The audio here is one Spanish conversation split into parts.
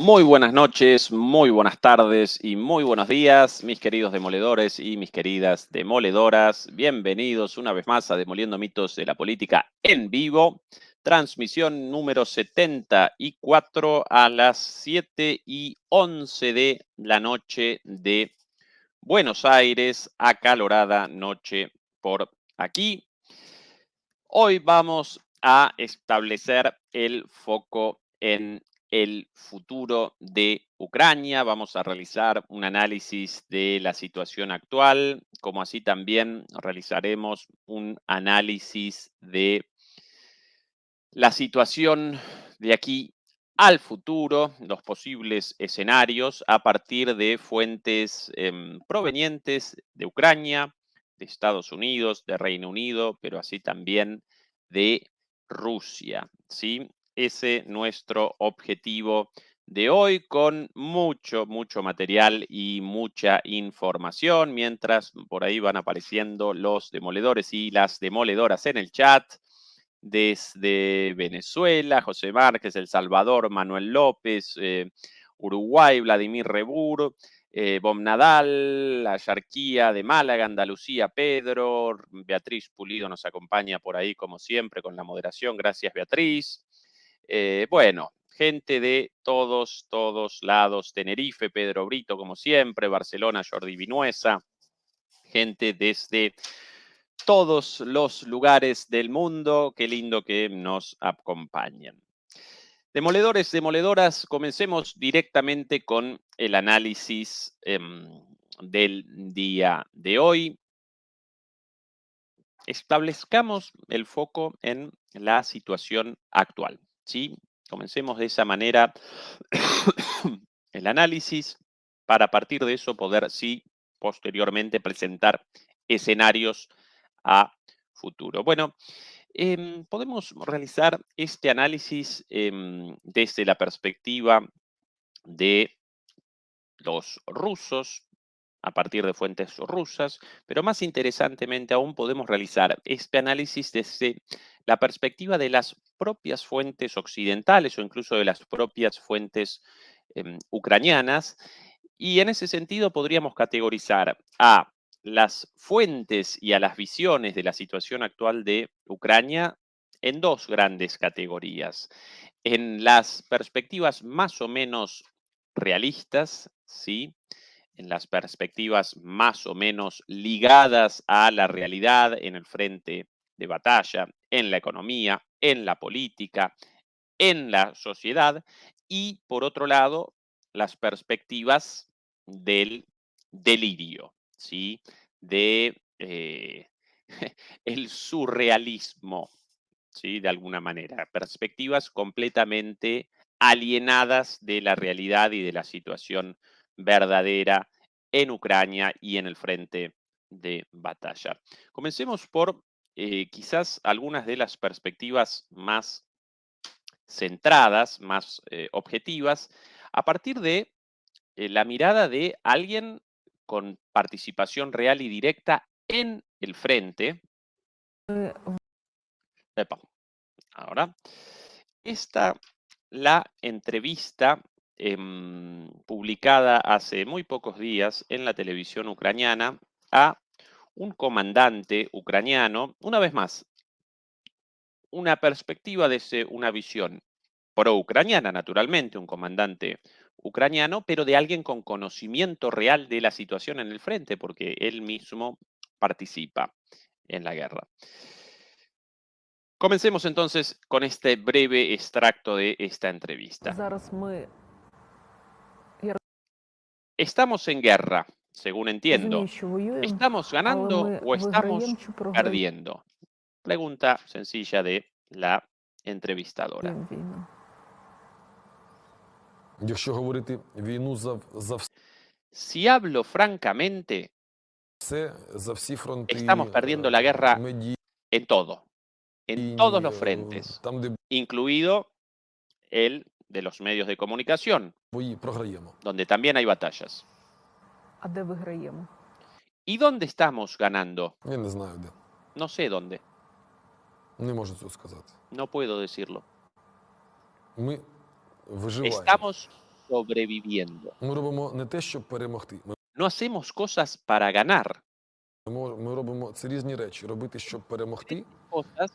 Muy buenas noches, muy buenas tardes y muy buenos días, mis queridos demoledores y mis queridas demoledoras. Bienvenidos una vez más a Demoliendo Mitos de la Política en vivo. Transmisión número 74 a las 7:11 de la noche de Buenos Aires, acalorada noche por aquí. Hoy vamos a establecer el foco en el futuro de Ucrania. Vamos a realizar un análisis de la situación actual, como así también realizaremos un análisis de la situación de aquí al futuro, los posibles escenarios a partir de fuentes provenientes de Ucrania, de Estados Unidos, de Reino Unido, pero así también de Rusia. ¿Sí? Ese es nuestro objetivo de hoy con mucho material y mucha información, mientras por ahí van apareciendo los demoledores y las demoledoras en el chat. Desde Venezuela, José Márquez, El Salvador, Manuel López, Uruguay, Vladimir Rebur, Bom Nadal, la Yarquía de Málaga, Andalucía, Pedro, Beatriz Pulido nos acompaña por ahí como siempre con la moderación, gracias Beatriz. Bueno, gente de todos lados, Tenerife, Pedro Brito como siempre, Barcelona, Jordi Vinuesa, gente desde todos los lugares del mundo. Qué lindo que nos acompañen. Demoledores, demoledoras, comencemos directamente con el análisis del día de hoy. Establezcamos el foco en la situación actual, ¿sí? Comencemos de esa manera el análisis para a partir de eso poder, sí, posteriormente presentar escenarios a futuro. Bueno, podemos realizar este análisis desde la perspectiva de los rusos, a partir de fuentes rusas, pero más interesantemente aún podemos realizar este análisis desde la perspectiva de las propias fuentes occidentales o incluso de las propias fuentes ucranianas. Y en ese sentido podríamos categorizar a las fuentes y a las visiones de la situación actual de Ucrania en dos grandes categorías. En las perspectivas más o menos realistas, ¿sí? En las perspectivas más o menos ligadas a la realidad en el frente de batalla, en la economía, en la política, en la sociedad, y por otro lado, las perspectivas del delirio, ¿sí? De el surrealismo, ¿sí? De alguna manera, perspectivas completamente alienadas de la realidad y de la situación verdadera en Ucrania y en el frente de batalla. Comencemos por quizás algunas de las perspectivas más centradas, más objetivas, a partir de la mirada de alguien con participación real y directa en el frente. Epa, ahora, esta, la entrevista publicada hace muy pocos días en la televisión ucraniana a un comandante ucraniano, una vez más, una perspectiva desde una visión pro-ucraniana, naturalmente, un comandante ucraniano, pero de alguien con conocimiento real de la situación en el frente, porque él mismo participa en la guerra. Comencemos entonces con este breve extracto de esta entrevista. Estamos en guerra, según entiendo. ¿Estamos ganando o estamos perdiendo? Pregunta sencilla de la entrevistadora. Si hablo francamente, estamos perdiendo la guerra en todo, en todos los frentes, incluido el de los medios de comunicación, donde también hay batallas. ¿Y dónde estamos ganando? No sé dónde. No puedo decirlo. Estamos sobreviviendo. Ми робимо не те, щоб перемогти. No hacemos cosas para ganar, Ми робимо це різні речі. Робити, щоб перемогти, cosas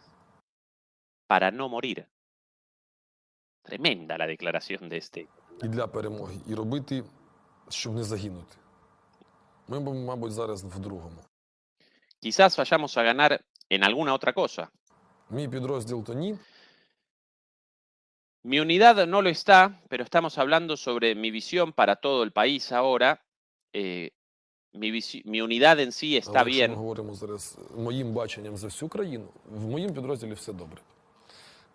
para no morir. Tremenda la declaración de este і comandante. для перемоги, і робити, щоб не загинути. Ми, мабуть, зараз в другому. Quizás vayamos a ganar en alguna otra cosa. Мій підрозділ то ні. Mi unidad no lo está, pero estamos hablando sobre mi visión para todo el país ahora. Mi unidad en sí está Але якщо ми bien. говоримо зараз моїм баченням за всю країну, в моїм підрозділі все добре.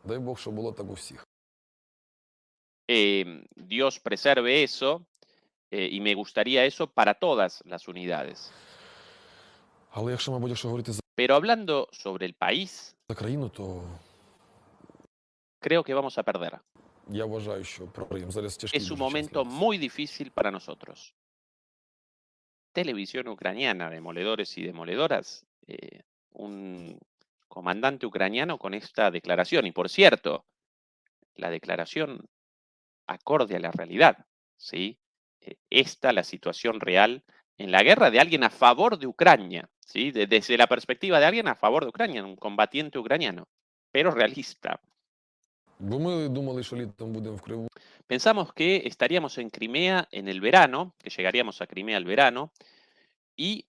Дай Бог, щоб було так у всіх. Dios preserve eso y me gustaría eso para todas las unidades. Але якщо, мабуть, якщо говорити Pero hablando sobre el país, за країну, то creo que vamos a perder. я вважаю, що програємо. Зараз тяжкий Es un дуже час для momento нас. muy difícil para nosotros. Televisión ucraniana, demoledores y demoledoras, un comandante ucraniano con esta declaración. Y por cierto, la declaración acorde a la realidad, ¿sí? Esta la situación real en la guerra de alguien a favor de Ucrania, ¿sí? Desde la perspectiva de alguien a favor de Ucrania, un combatiente ucraniano, pero realista. Бо ми думали, що літом будемо в Криву. Pensamos que estaríamos en Crimea en el verano, que llegaríamos a Crimea el verano, y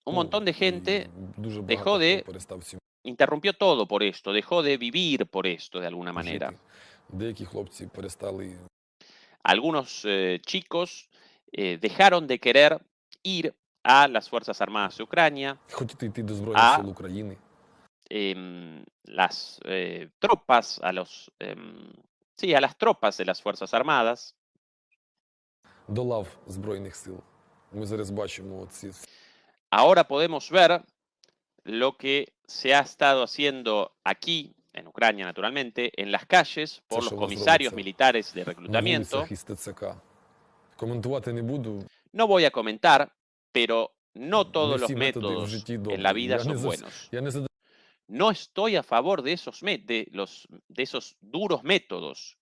un montón de І gente дуже dejó багато хто de, перестав цим interrumpió todo por esto, dejó de vivir por esto de alguna manera. жити. Деякі хлопці перестали Algunos chicos dejaron de querer ir a las Fuerzas Armadas de Ucrania, хотіти йти до Збройних А- сил України. las tropas, sí, a las tropas de las Fuerzas Armadas. До лав Збройних сил. Ми зараз бачимо ці Ahora podemos ver lo que se ha estado haciendo aquí, en Ucrania naturalmente, en las calles por los Eso was comisarios робиться militares de на reclutamiento. вулицях із ТЦК. Коментувати не буду. No voy a comentar, pero no Не todos los всі методи в métodos житті en la добрі. vida son buenos. Я не задаю No estoy a favor de esos duros métodos.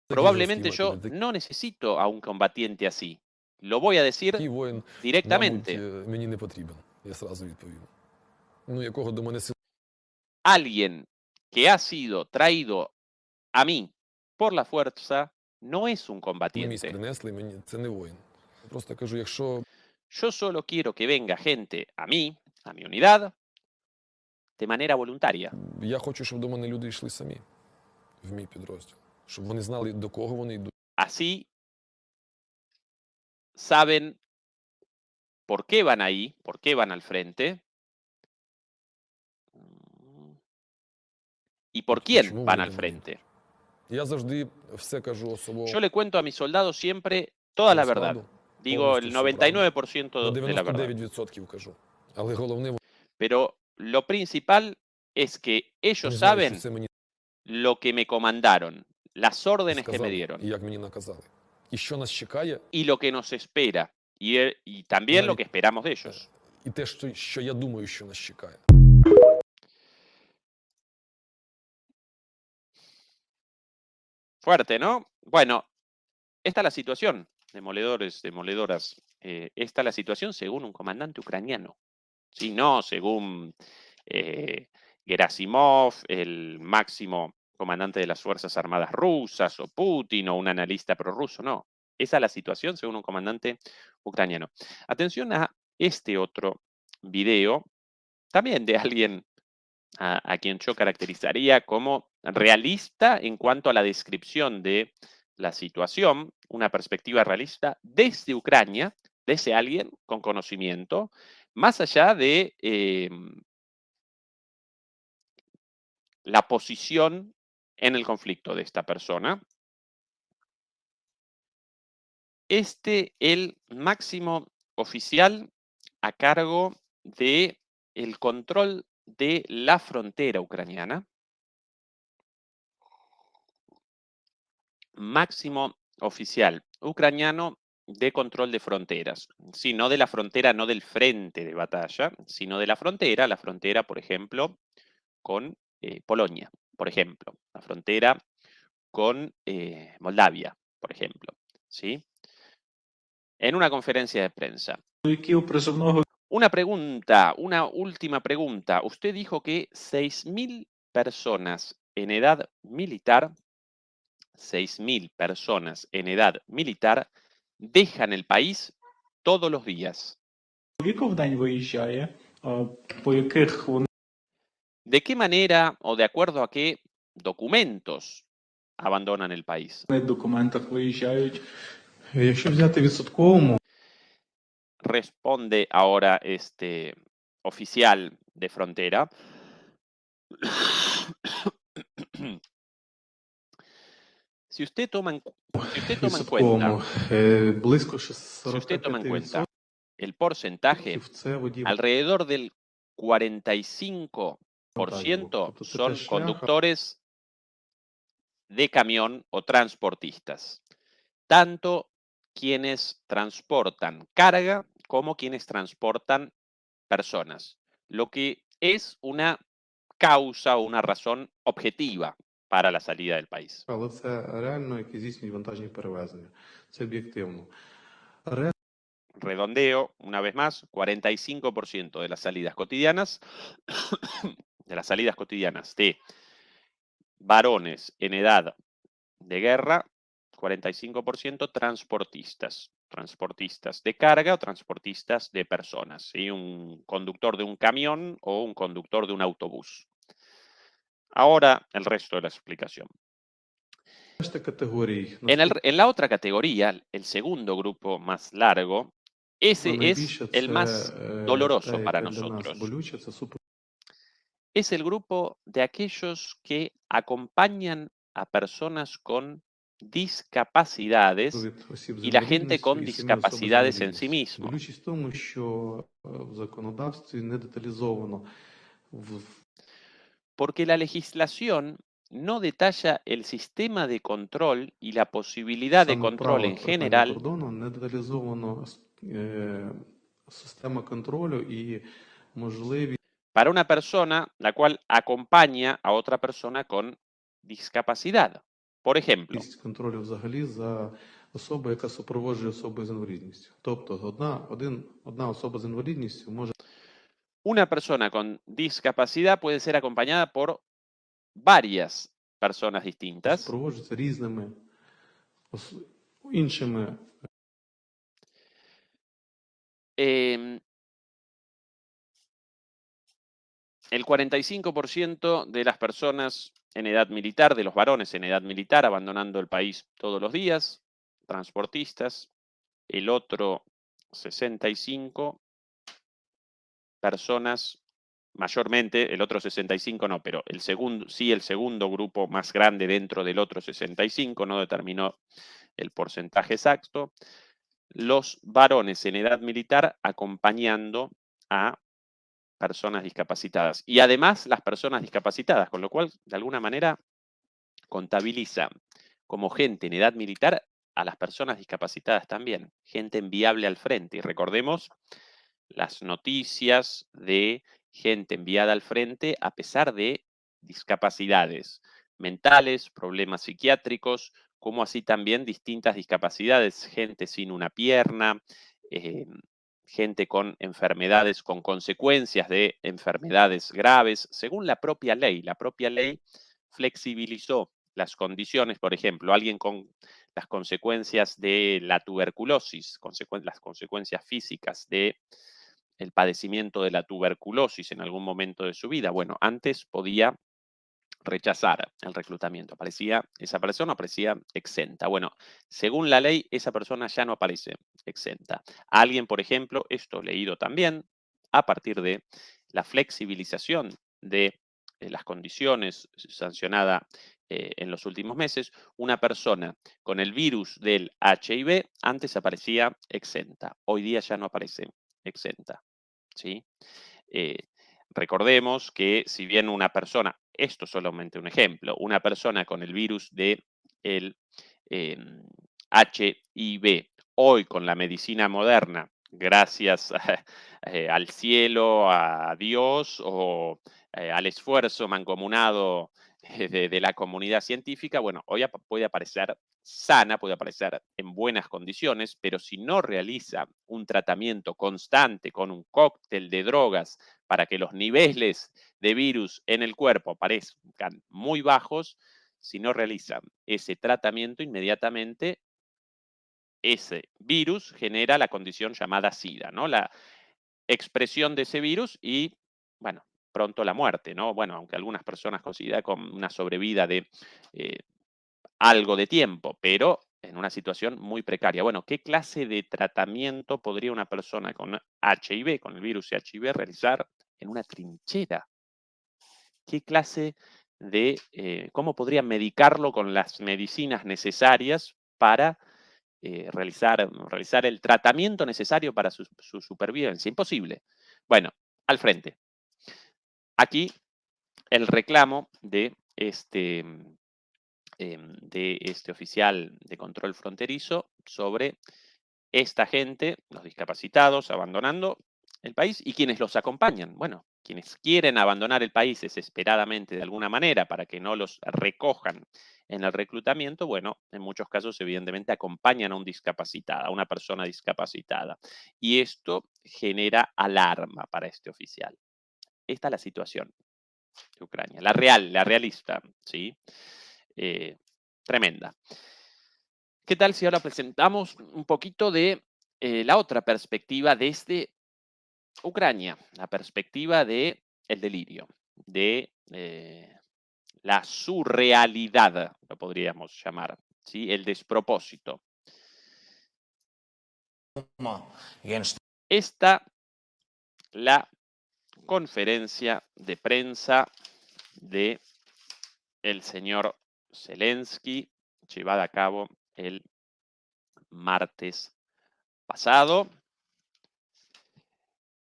такі Probablemente жорсткі yo методи. no necesito a un combatiente así. Lo voy a decir Такий воїн, мабуть, directamente. мені не потрібен. Я зразу відповім. Ну, якого до мене Alguien que ha sido traído a mí por la fuerza no es un силоміць combatiente. принесли, мені це не воїн. Просто кажу, якщо Yo solo quiero que venga gente a mí, a mi unidad, de manera voluntaria. я хочу, щоб до мене люди йшли самі в мій підрозділ. Щоб вони знали, до кого вони йдуть. Así saben por qué van ahí, por qué van al frente y por quién Чому van вони al до мене frente. йдуть. Я завжди все кажу особово. Yo le cuento a mis soldados siempre toda la verdad. складу, Digo el повністю всю правду. 99% На de la verdad. 99% кажу. Але головне, Pero lo principal es que ellos вони знають, що saben це мені lo que me comandaron, las órdenes que me сказали dieron і як мені наказали. І що нас чекає, y lo que nos espera y también lo que esperamos de ellos. і те, що я думаю, що нас чекає. Fuerte, ¿no? Bueno, esta es la situación, demoledores, demoledoras. Esta es la situación según un comandante ucraniano. Si no, según Gerasimov, el máximo comandante de las Fuerzas Armadas rusas, o Putin, o un analista prorruso, no. Esa es la situación según un comandante ucraniano. Atención a este otro video, también de alguien a quien yo caracterizaría como realista en cuanto a la descripción de la situación, una perspectiva realista desde Ucrania, desde alguien con conocimiento, más allá de la posición en el conflicto de esta persona. El máximo oficial a cargo de el control de la frontera ucraniana. Máximo oficial ucraniano de control de fronteras. Sí, no de la frontera, no del frente de batalla, sino de la frontera, por ejemplo, con Polonia, por ejemplo, la frontera con Moldavia, por ejemplo. ¿sí? En una conferencia de prensa. Чоловіків призовного Una pregunta, una última pregunta. Usted dijo que 6.000 personas en edad militar, 6.000 personas en edad militar dejan el país todos los días. віку в день виїжджає, по яких вони ¿De qué manera o de acuerdo a qué documentos abandonan el país? в документах виїжджають. Якщо взяти відсотковому, Responde ahora este oficial de frontera. Si usted toma en, si usted toma en cuenta, близько si usted toma en 45% cuenta el porcentaje, це водії alrededor del 45% Тобто це son теж шлях. conductores de camión o transportistas. Tanto quienes transportan carga como quienes transportan personas. Lo que es una causa o una razón objetiva para la salida del país. Але це реально, які здійснюють вантажні перевезення. Це об'єктивно. Redondeo, una vez más, 45% de las salidas cotidianas, de varones en edad de guerra, 45% transportistas de carga o transportistas de personas, ¿sí? Un conductor de un camión o un conductor de un autobús. Ahora el resto de la explicación. Решта категорій. En la otra categoría, el segundo grupo más largo, ese es найбільше el це más те, doloroso para яке для нас nosotros. болюче, це супровід Es el grupo de aquellos que acompañan a personas con discapacidades осіб з y la gente інвалідністю con і семи особи з discapacidades en sí інвалідністю. mismo. Болючість в тому, що в законодавстві не деталізовано Porque la legislación no detalla el sistema de control y la posibilidad de саме control правилах en перетнання general кордону, не деталізовано система контролю і можливість para una persona la cual acompaña a otra persona con discapacidad. Por ejemplo, контролю взагалі за особою, яка супроводжує особу з інвалідністю. Тобто одна особа з інвалідністю може una persona con discapacidad puede ser acompañada por varias personas distintas супроводжуватися різними іншими em, el 45% de las personas en edad militar, de los varones en edad militar, abandonando el país todos los días, transportistas. El otro 65 personas, mayormente, el otro 65 no, pero el segundo grupo más grande dentro del otro 65, no determinó el porcentaje exacto, los varones en edad militar acompañando a personas discapacitadas. Y además las personas discapacitadas, con lo cual, de alguna manera, contabiliza como gente en edad militar a las personas discapacitadas también, gente enviable al frente. Y recordemos las noticias de gente enviada al frente a pesar de discapacidades mentales, problemas psiquiátricos, como así también distintas discapacidades, gente sin una pierna, gente con enfermedades, con consecuencias de enfermedades graves, según la propia ley. La propia ley flexibilizó las condiciones, por ejemplo, alguien con las consecuencias de la tuberculosis, las consecuencias físicas de el padecimiento de la tuberculosis en algún momento de su vida. Bueno, antes podía rechazar el reclutamiento. Esa persona aparecía exenta. Bueno, según la ley, esa persona ya no aparece exenta. Alguien, por ejemplo, esto leído también, a partir de la flexibilización de las condiciones sancionada en los últimos meses, una persona con el virus del HIV antes aparecía exenta. Hoy día ya no aparece exenta. ¿Sí? Recordemos que si bien una persona, esto es solamente un ejemplo, una persona con el virus de el HIV, hoy con la medicina moderna, gracias al cielo, a Dios o al esfuerzo mancomunado de la comunidad científica, bueno, hoy puede aparecer sana, puede aparecer en buenas condiciones, pero si no realiza un tratamiento constante con un cóctel de drogas para que los niveles de virus en el cuerpo aparezcan muy bajos, si no realizan ese tratamiento inmediatamente, ese virus genera la condición llamada SIDA, ¿no? La expresión de ese virus y, bueno, pronto la muerte, ¿no? Bueno, aunque algunas personas consideran con una sobrevida de eh, algo de tiempo, pero en una situación muy precaria. Bueno, ¿qué clase de tratamiento podría una persona con HIV, con el virus HIV, realizar en una trinchera? ¿Qué clase de, cómo podría medicarlo con las medicinas necesarias para realizar el tratamiento necesario para su supervivencia? Imposible. Bueno, al frente. Aquí el reclamo de este oficial de control fronterizo sobre esta gente, los discapacitados, abandonando el país y quienes los acompañan. Bueno, quienes quieren abandonar el país desesperadamente de alguna manera para que no los recojan en el reclutamiento, bueno, en muchos casos evidentemente acompañan a un discapacitado, a una persona discapacitada. Y esto genera alarma para este oficial. Esta es la situación de Ucrania, la real, la realista, ¿sí? Eh, Tremenda. ¿Qué tal si ahora presentamos un poquito de la otra perspectiva desde Ucrania, la perspectiva de el delirio, de la surrealidad, lo podríamos llamar, ¿sí? El despropósito. Esta, la conferencia de prensa de el señor Zelensky, llevada a cabo el martes pasado.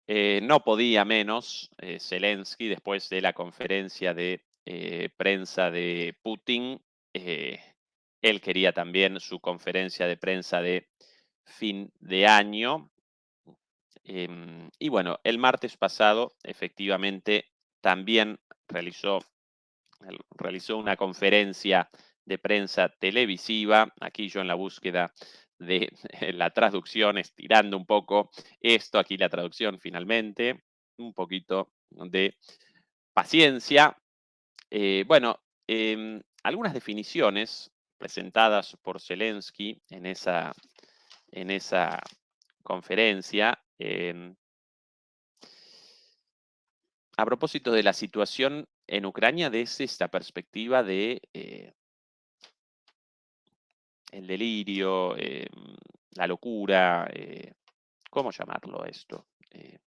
No podía menos Zelensky después de la conferencia de prensa de Putin. Él quería también su conferencia de prensa de fin de año. Y bueno, el martes pasado efectivamente también realizó una conferencia de prensa televisiva. Aquí yo en la búsqueda de la traducción, estirando un poco esto, aquí la traducción finalmente, un poquito de paciencia. Bueno, algunas definiciones presentadas por Zelensky en esa conferencia. A propósito de la situación en Ucrania, desde esta perspectiva de el delirio, la locura, ¿cómo llamarlo esto? Em,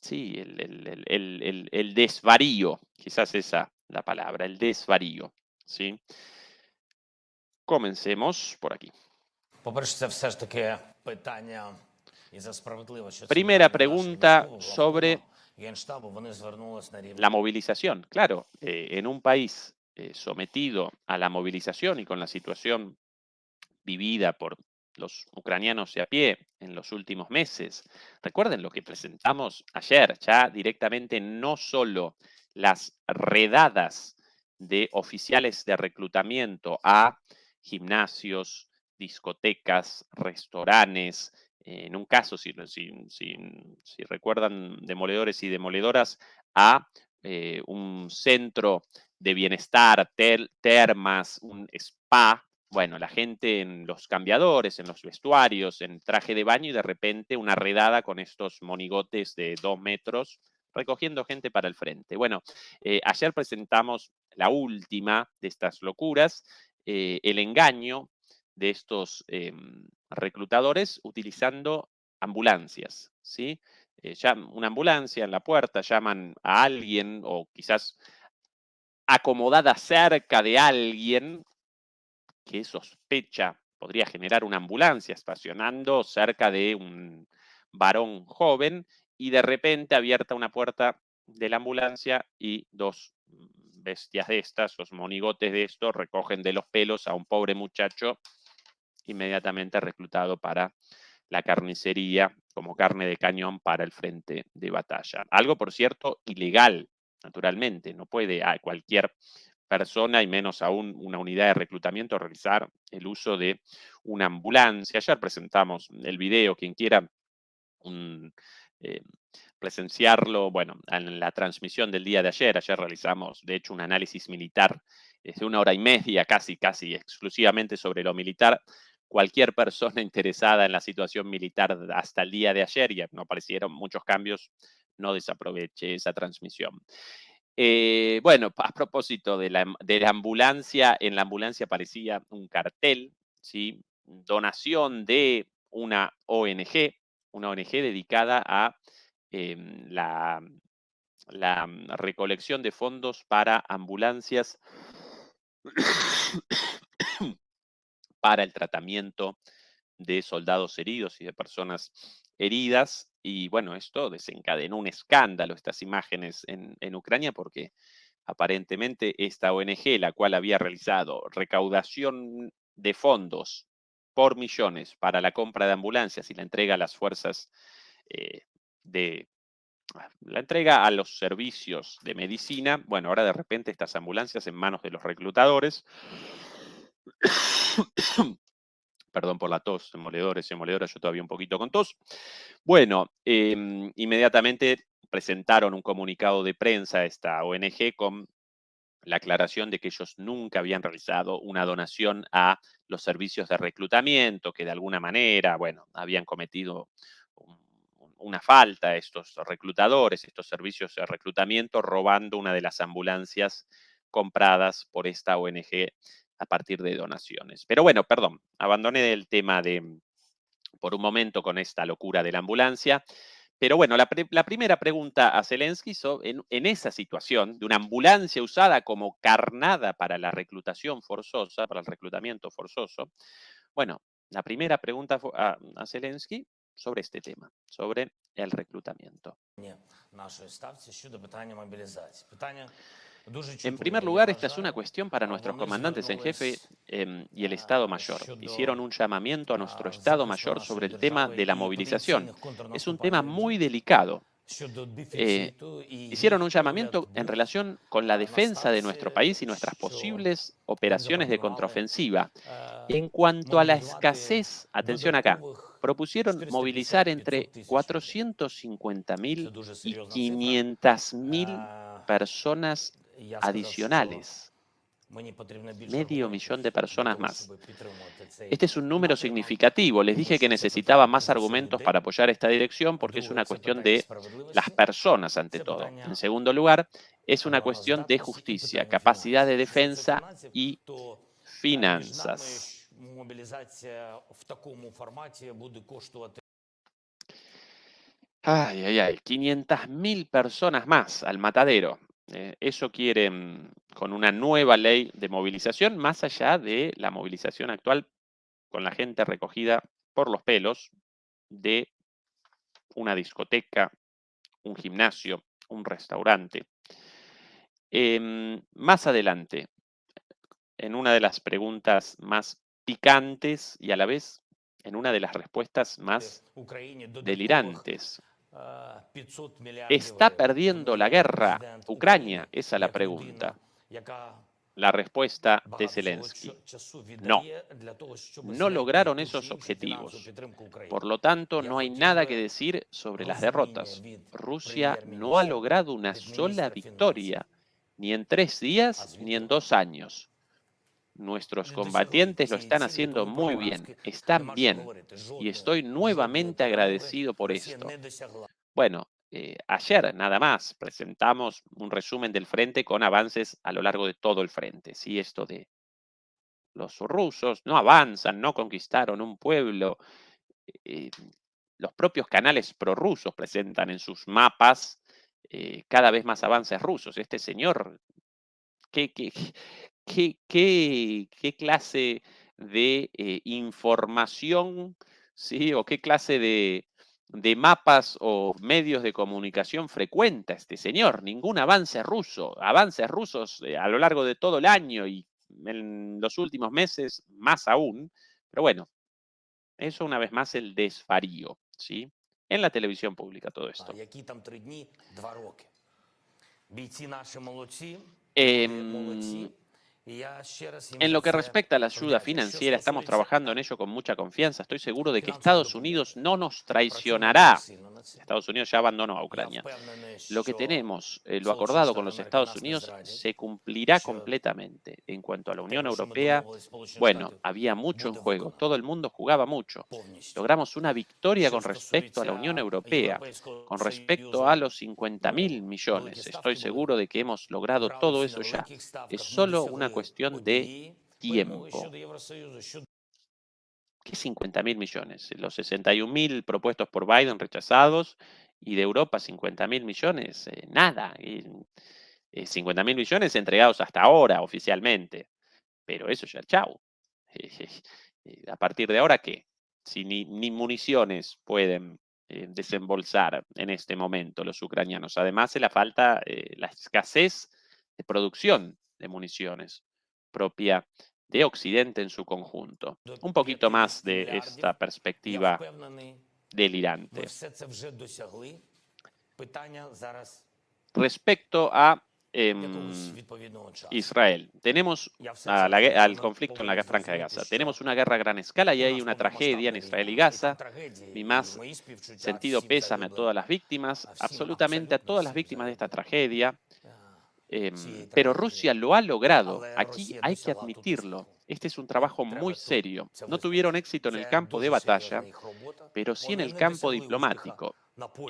sí, el desvarío, quizás esa la palabra, el desvarío, ¿sí? Comencemos por aquí. По-перше, це все ж таки питання, і це справедливо, що це Primera питання нашого pregunta військового sobre Генштабу, вони звернулись на рівні la movilización. Claro, en un país sometido a la movilización y con la situación vivida por los ucranianos de a pie en los últimos meses. Recuerden lo que presentamos ayer, ya directamente no solo las redadas de oficiales de reclutamiento a gimnasios, discotecas, restaurantes, en un caso, si recuerdan, demoledores y demoledoras, a un centro de bienestar, termas, un spa. Bueno, la gente en los cambiadores, en los vestuarios, en traje de baño y de repente una redada con estos monigotes de 2 metros recogiendo gente para el frente. Bueno, ayer presentamos la última de estas locuras, el engaño de estos reclutadores utilizando ambulancias, ¿sí? Una ambulancia en la puerta, llaman a alguien o quizás acomodada cerca de alguien que sospecha podría generar una ambulancia estacionando cerca de un varón joven y de repente abierta una puerta de la ambulancia y dos bestias de estas, los monigotes de estos, recogen de los pelos a un pobre muchacho inmediatamente reclutado para la carnicería como carne de cañón para el frente de batalla. Algo, por cierto, ilegal, naturalmente. No puede a cualquier persona y menos aún una unidad de reclutamiento realizar el uso de una ambulancia. Ayer presentamos el video, quien quiera eh, presenciarlo, bueno, en la transmisión del día de ayer. Ayer realizamos, de hecho, un análisis militar de 1 hora y media, casi exclusivamente sobre lo militar. Cualquier persona interesada en la situación militar hasta el día de ayer, y no aparecieron muchos cambios, no desaproveche esa transmisión. Bueno, a propósito de la ambulancia, en la ambulancia aparecía un cartel, ¿sí? Donación de una ONG dedicada a la recolección de fondos para ambulancias para el tratamiento de soldados heridos y de personas heridas. Y bueno, esto desencadenó un escándalo, estas imágenes en Ucrania, porque aparentemente esta ONG, la cual había realizado recaudación de fondos por millones para la compra de ambulancias y la entrega a las fuerzas la entrega a los servicios de medicina. Bueno, ahora de repente estas ambulancias en manos de los reclutadores. Perdón por la tos, demoledores, yo todavía un poquito con tos. Bueno, inmediatamente presentaron un comunicado de prensa a esta ONG con la aclaración de que ellos nunca habían realizado una donación a los servicios de reclutamiento, que de alguna manera, bueno, habían cometido una falta a estos reclutadores, estos servicios de reclutamiento, robando una de las ambulancias compradas por esta ONG a partir de donaciones. Pero bueno, perdón, abandoné el tema por un momento con esta locura de la ambulancia. Pero bueno, la primera pregunta a Zelensky en esa situación de una ambulancia usada como carnada para la reclutación forzosa, para el reclutamiento forzoso. Bueno, la primera pregunta a Zelensky sobre este tema, sobre el reclutamiento. En primer lugar, esta es una cuestión para nuestros comandantes en jefe y el Estado Mayor. Hicieron un llamamiento a nuestro Estado Mayor sobre el tema de la movilización. Es un tema muy delicado. Hicieron un llamamiento en relación con la defensa de nuestro país y nuestras posibles operaciones de contraofensiva. En cuanto a la escasez, atención acá, propusieron movilizar entre 450.000 y 500.000 personas adicionales. Medio millón de personas más. Este es un número significativo. Les dije que necesitaba más argumentos para apoyar esta dirección porque es una cuestión de las personas ante todo. En segundo lugar, es una cuestión de justicia, capacidad de defensa y finanzas. Ay, ay, ay, 500.000 personas más al matadero. Eso quieren con una nueva ley de movilización, más allá de la movilización actual con la gente recogida por los pelos de una discoteca, un gimnasio, un restaurante. Más adelante, en una de las preguntas más picantes y a la vez en una de las respuestas más delirantes. ¿Está perdiendo la guerra Ucrania? Esa es la pregunta. La respuesta de Zelensky: no. No lograron esos objetivos. Por lo tanto, no hay nada que decir sobre las derrotas. Rusia no ha logrado una sola victoria, ni en 3 días ni en 2 años. Nuestros combatientes lo están haciendo muy bien, están bien, y estoy nuevamente agradecido por esto. Bueno, ayer nada más presentamos un resumen del frente con avances a lo largo de todo el frente. ¿Sí? Esto de los rusos no avanzan, no conquistaron un pueblo. Los propios canales prorrusos presentan en sus mapas cada vez más avances rusos. Este señor, ¿qué clase de información, ¿sí? O qué clase de mapas o medios de comunicación frecuenta este señor? Ningún avance ruso. Avances rusos a lo largo de todo el año y en los últimos meses más aún. Pero bueno, eso una vez más el desvarío, ¿sí? En la televisión pública todo esto. En lo que respecta a la ayuda financiera, estamos trabajando en ello con mucha confianza. Estoy seguro de que Estados Unidos no nos traicionará. Estados Unidos ya abandonó a Ucrania. Lo que tenemos, lo acordado con los Estados Unidos, se cumplirá completamente. En cuanto a la Unión Europea, bueno, había mucho en juego. Todo el mundo jugaba mucho. Logramos una victoria con respecto a la Unión Europea, con respecto a los 50.000 millones. Estoy seguro de que hemos logrado todo eso ya. Es solo una cuestión de tiempo. ¿Qué 50.000 millones? Los 61.000 propuestos por Biden rechazados y de Europa 50.000 millones, nada. 50.000 millones entregados hasta ahora oficialmente, pero eso ya, chau. A partir de ahora, ¿qué? Si ni municiones pueden desembolsar en este momento los ucranianos. Además, la falta, la escasez de producción de municiones propia de Occidente en su conjunto. Un poquito más de esta perspectiva delirante. Respecto a Israel, tenemos al conflicto en la Franja de Gaza. Tenemos una guerra a gran escala y hay una tragedia en Israel y Gaza. Mi más sentido pésame a todas las víctimas, absolutamente a todas las víctimas de esta tragedia. Pero Rusia lo ha logrado. Aquí hay que admitirlo. Este es un trabajo muy serio. No tuvieron éxito en el campo de batalla, pero sí en el campo diplomático.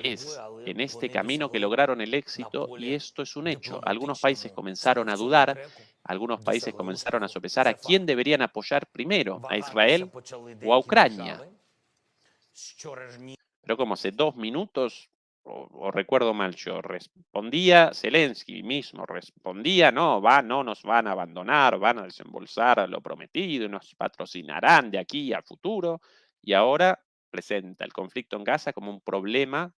Es en este camino que lograron el éxito y esto es un hecho. Algunos países comenzaron a dudar, algunos países comenzaron a sopesar a quién deberían apoyar primero, a Israel o a Ucrania. Pero como hace 2 minutos, o recuerdo mal yo, respondía Zelensky mismo, respondía, no nos van a abandonar, van a desembolsar lo prometido y nos patrocinarán de aquí a futuro, y ahora presenta el conflicto en Gaza como un problema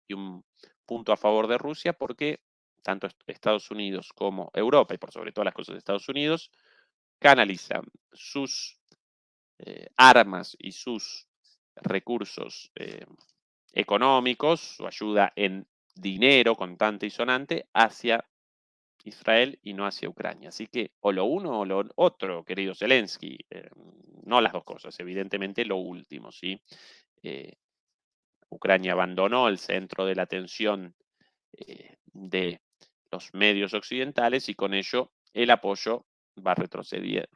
y un punto a favor de Rusia porque tanto Estados Unidos como Europa, y por sobre todas las cosas Estados Unidos, canalizan sus armas y sus recursos económicos, su ayuda en dinero contante y sonante hacia Israel y no hacia Ucrania. Así que o lo uno o lo otro, querido Zelensky, no las dos cosas, evidentemente lo último, ¿sí? Ucrania abandonó el centro de la atención de los medios occidentales y con ello el apoyo retrocede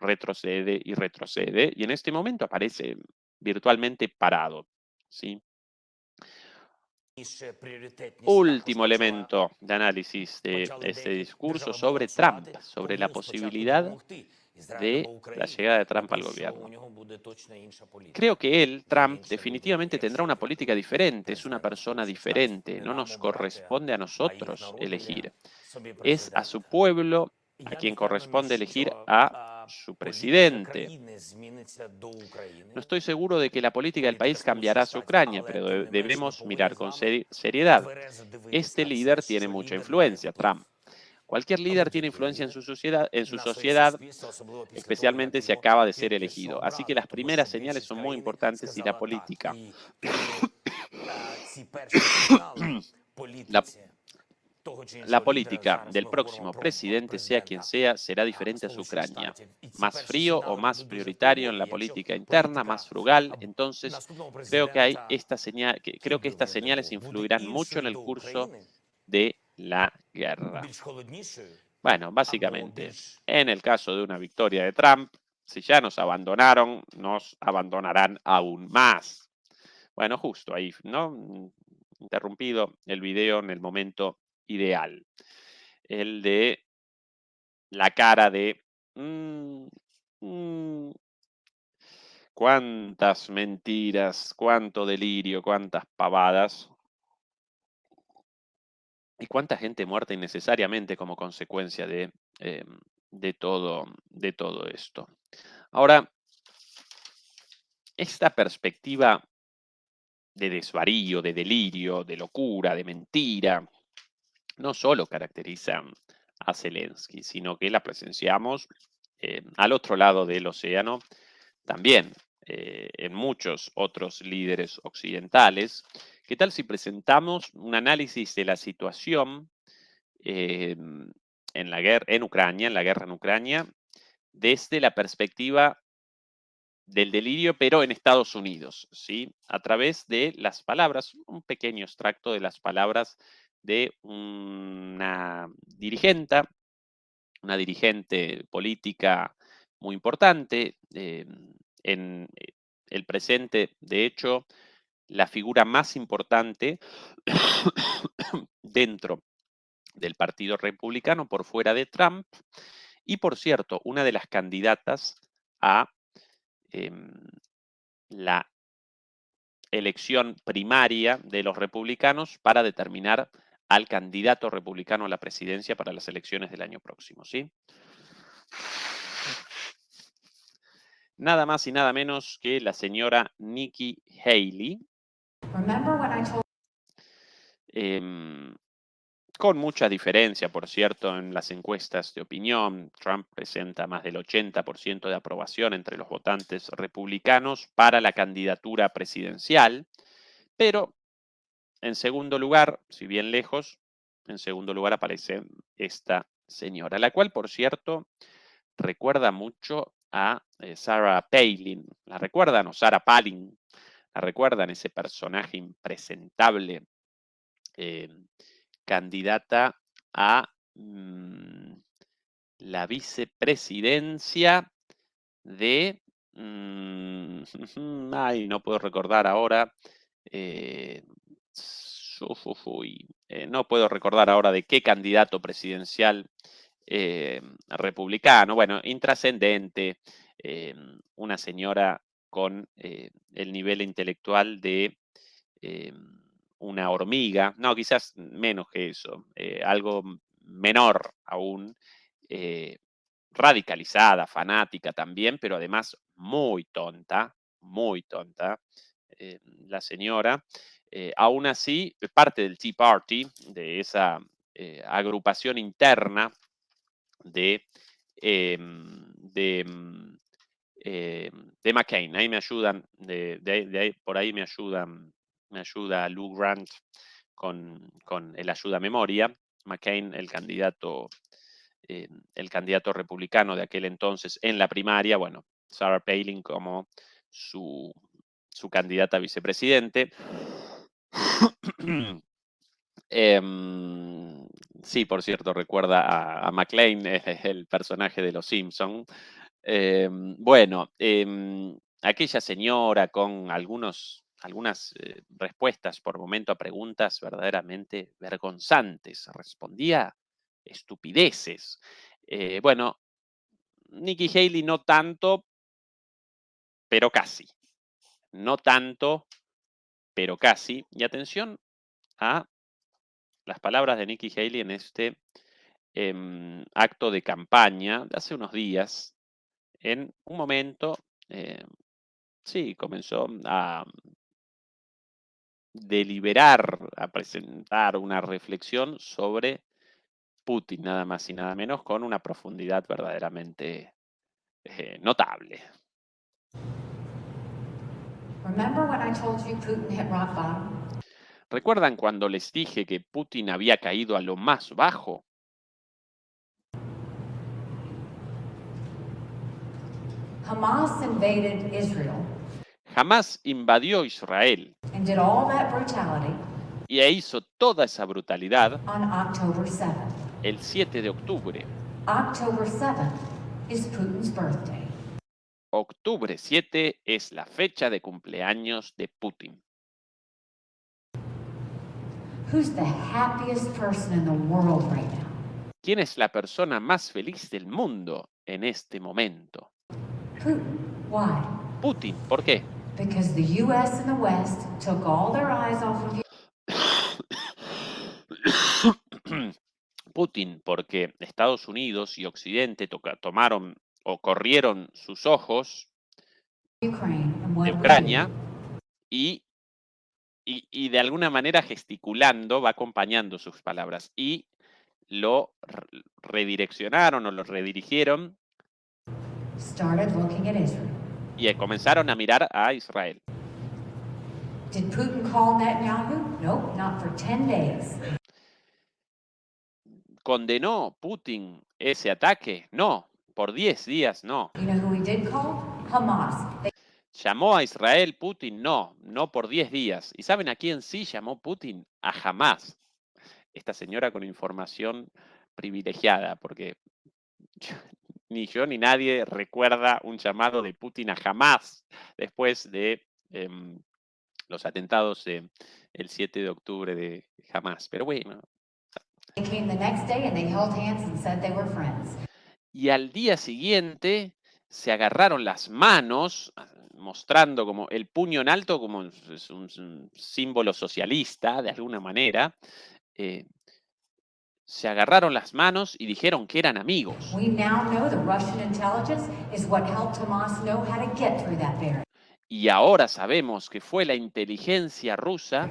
y retrocede y en este momento aparece virtualmente parado, ¿sí? Último elemento de análisis de este discurso sobre Trump, sobre la posibilidad de la llegada de Trump al gobierno. Creo que él, Trump, definitivamente tendrá una política diferente, es una persona diferente, no nos corresponde a nosotros elegir. Es a su pueblo a quien corresponde elegir a su presidente. No estoy seguro de que la política del país cambiará hacia Ucrania, pero debemos mirar con seriedad. Este líder tiene mucha influencia, Trump. Cualquier líder tiene influencia en su sociedad, especialmente si acaba de ser elegido. Así que las primeras señales son muy importantes y la política. La política del próximo presidente, sea quien sea, será diferente a su Ucrania. Más frío o más prioritario en la política interna, más frugal. Entonces, creo que estas señales influirán mucho en el curso de la guerra. Bueno, básicamente, en el caso de una victoria de Trump, si ya nos abandonaron, nos abandonarán aún más. Bueno, justo ahí, ¿no? Interrumpido el video en el momento ideal. El de la cara de cuántas mentiras, cuánto delirio, cuántas pavadas y cuánta gente muerta innecesariamente como consecuencia de todo esto. Ahora, esta perspectiva de desvarío, de delirio, de locura, de mentira, no solo caracteriza a Zelensky, sino que la presenciamos al otro lado del océano también en muchos otros líderes occidentales. ¿Qué tal si presentamos un análisis de la situación en la guerra en Ucrania, desde la perspectiva del delirio, pero en Estados Unidos, ¿sí? A través de las palabras, un pequeño extracto de las palabras de una dirigente política muy importante, en el presente, de hecho, la figura más importante dentro del Partido Republicano por fuera de Trump y, por cierto, una de las candidatas a la elección primaria de los republicanos para determinar al candidato republicano a la presidencia para las elecciones del año próximo, ¿sí? Nada más y nada menos que la señora Nikki Haley, con mucha diferencia, por cierto, en las encuestas de opinión. Trump presenta más del 80% de aprobación entre los votantes republicanos para la candidatura presidencial, pero en segundo lugar, si bien lejos, en segundo lugar aparece esta señora, la cual, por cierto, recuerda mucho a Sarah Palin. ¿La recuerdan? O Sarah Palin. ¿La recuerdan? Ese personaje impresentable, candidata a la vicepresidencia de... ay, no puedo recordar ahora. No puedo recordar ahora de qué candidato presidencial republicano. Bueno, intrascendente, una señora con el nivel intelectual de una hormiga, no, quizás menos que eso, algo menor aún, radicalizada, fanática también, pero además muy tonta, la señora. Aún así, parte del Tea Party, de esa agrupación interna de, de McCain. Ahí me ayudan, por ahí me ayuda Lou Grant con el ayuda memoria. McCain, el candidato republicano de aquel entonces en la primaria, bueno, Sarah Palin como su candidata a vicepresidente. Sí, por cierto, recuerda a McClane, el personaje de Los Simpson. Bueno, aquella señora con algunas respuestas por momento a preguntas verdaderamente vergonzantes, respondía estupideces. Bueno, Nikki Haley no tanto, pero casi. No tanto, pero casi. Y atención a las palabras de Nikki Haley en este acto de campaña de hace unos días. En un momento, sí, comenzó a deliberar, a presentar una reflexión sobre Putin, nada más y nada menos, con una profundidad verdaderamente notable. ¿Recuerdan cuando les dije que Putin había caído a lo más bajo? Hamas invaded Israel Jamás invadió Israel and did all that brutality y hizo toda esa brutalidad on October 7th. el 7 de octubre. October 7th is Putin's birthday. Octubre 7 es la fecha de cumpleaños de Putin. Who's the happiest person in the world right now? ¿Quién es la persona más feliz del mundo en este momento? Putin. Why? Putin. ¿Por qué? Because the U.S. and the West took all their eyes off of Putin, porque Estados Unidos y Occidente tomaron o corrieron sus ojos Ukraine and de what Ucrania y de alguna manera gesticulando va acompañando sus palabras y lo redireccionaron o lo redirigieron started looking at Israel. y comenzaron a mirar a Israel. Did Putin call Netanyahu? Nope, not for 10 days. ¿Condenó Putin ese ataque? No, por 10 días no. You know who he did call? Hamas. They ¿Llamó a Israel Putin? No, no por 10 días. ¿Y saben a quién sí llamó Putin? A Hamas. Esta señora con información privilegiada, porque ni yo ni nadie recuerda un llamado de Putin a Hamas después de los atentados el 7 de octubre de Hamas. Pero bueno. came the next day and they held hands and said they were friends. Y al día siguiente se agarraron las manos, mostrando como el puño en alto, como es un símbolo socialista, de alguna manera. Se agarraron las manos y dijeron que eran amigos. We now know the Russian intelligence is what helped Hamas know how to get through that barrier. Y ahora sabemos que fue la inteligencia rusa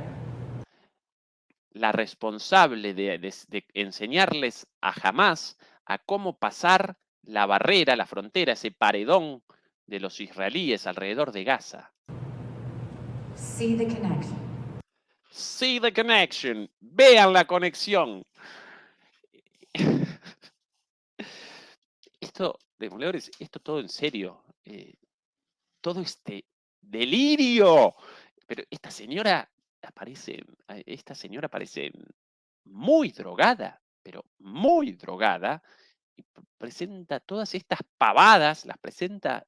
la responsable de enseñarles a Hamas a cómo pasar la barrera, la frontera, ese paredón de los israelíes alrededor de Gaza. See the connection. See the connection. Vean la conexión. Esto, demoledores, esto todo en serio. Todo este delirio. Pero esta señora parece muy drogada, pero muy drogada, y presenta todas estas pavadas, las presenta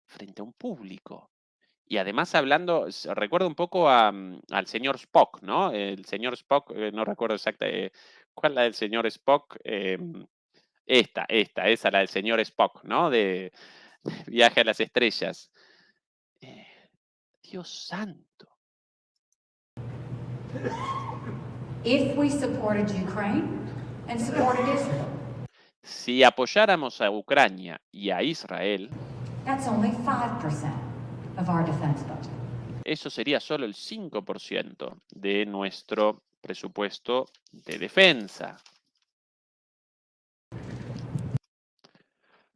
frente a un público. Y además hablando, recuerda un poco al señor Spock, ¿no? El señor Spock, no recuerdo exactamente, ¿cuál es la del señor Spock? Esa, la del señor Spock, ¿no? De Viaje a las Estrellas. Dios santo. If we supported Ukraine and supported Israel, Si apoyáramos a Ucrania y a Israel, that's only 5% of our defense budget. eso sería solo el 5% de nuestro presupuesto de defensa.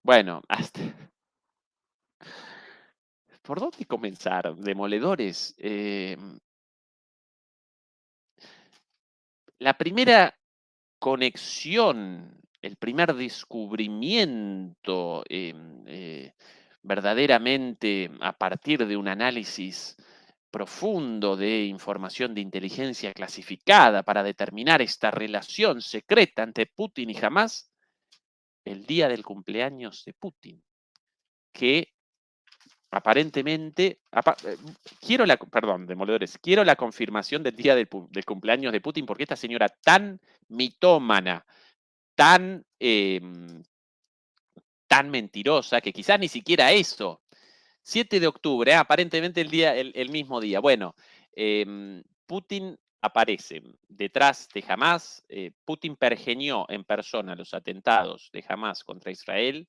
Bueno, ¿por dónde comenzar? Demoledores. La primera conexión, el primer descubrimiento verdaderamente a partir de un análisis profundo de información de inteligencia clasificada para determinar esta relación secreta entre Putin y Hamas, el día del cumpleaños de Putin, que aparentemente, demoledores, quiero la confirmación del día del cumpleaños de Putin, porque esta señora tan mitómana, tan mentirosa, que quizás ni siquiera eso. 7 de octubre, aparentemente el mismo día. Bueno, Putin aparece detrás de Hamas. Putin pergeñó en persona los atentados de Hamas contra Israel,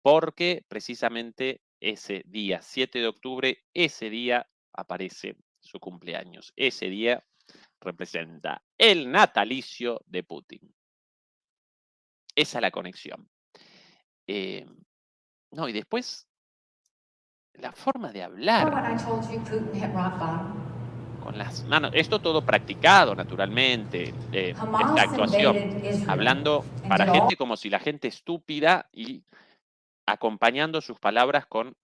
porque precisamente ese día, 7 de octubre, ese día aparece su cumpleaños. Ese día representa el natalicio de Putin. Esa es la conexión. No, y después, la forma de hablar. Remember when I told you Putin hit rock bottom? Con las manos. Esto todo practicado, naturalmente. Esta actuación. Hablando para gente como si la gente estúpida y acompañando sus palabras con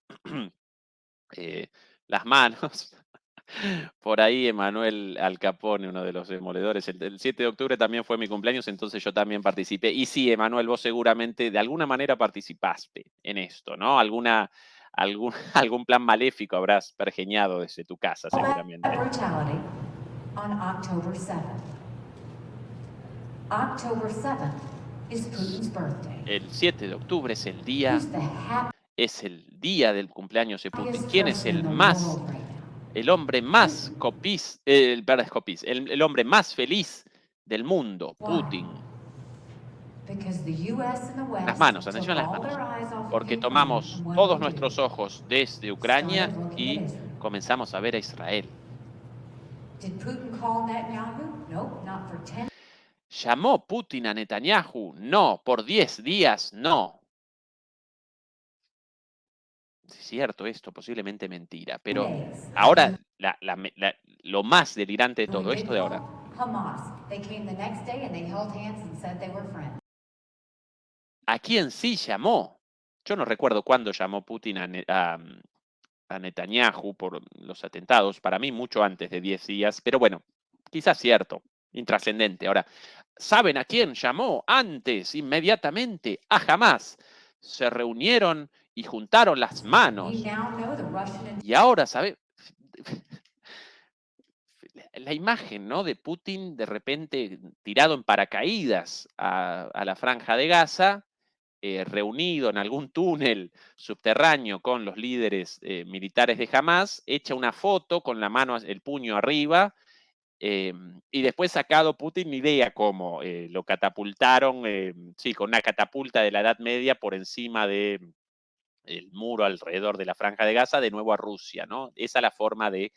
las manos. Por ahí Emanuel Al Capone, uno de los demoledores. El 7 de octubre también fue mi cumpleaños, entonces yo también participé. Y sí, Emanuel, vos seguramente de alguna manera participaste en esto, ¿no? Algún plan maléfico habrás pergeñado desde tu casa, seguramente. Brutality on October 7th. October 7th is Putin's birthday. El 7 de octubre es el día, Who's the happiest es el día del cumpleaños de Putin. ¿Quién es person el in the más, world right now? el hombre más el hombre más feliz del mundo? Putin. Because the US and the West Las manos, took atención a las all manos. their eyes off of Porque Ukraine tomamos and what todos did they nuestros do? ojos desde Ucrania y comenzamos a ver a Israel. Did Putin call Netanyahu? Nope, not for 10 ¿Llamó Putin a Netanyahu? No. ¿Por 10 días? No. Es cierto esto, posiblemente mentira. Pero days. ahora, lo más delirante de Who he todo did esto de ahora. call? Hamas. They came the next day and they held hands and said they were friends. ¿A quién sí llamó? Yo no recuerdo cuándo llamó Putin a Netanyahu por los atentados, para mí mucho antes de 10 días, pero bueno, quizás cierto, intrascendente. Ahora, ¿saben a quién llamó antes, inmediatamente? A Hamás. Se reunieron y juntaron las We manos. now know the Russian Y ahora, ¿sabe? La imagen, ¿no? De Putin de repente tirado en paracaídas a la franja de Gaza, reunido en algún túnel subterráneo con los líderes militares de Hamas, echa una foto con la mano, el puño arriba, y después sacado Putin, ni idea cómo, lo catapultaron, sí, con una catapulta de la Edad Media por encima de el muro alrededor de la franja de Gaza, de nuevo a Rusia, ¿no? Esa es la forma eh,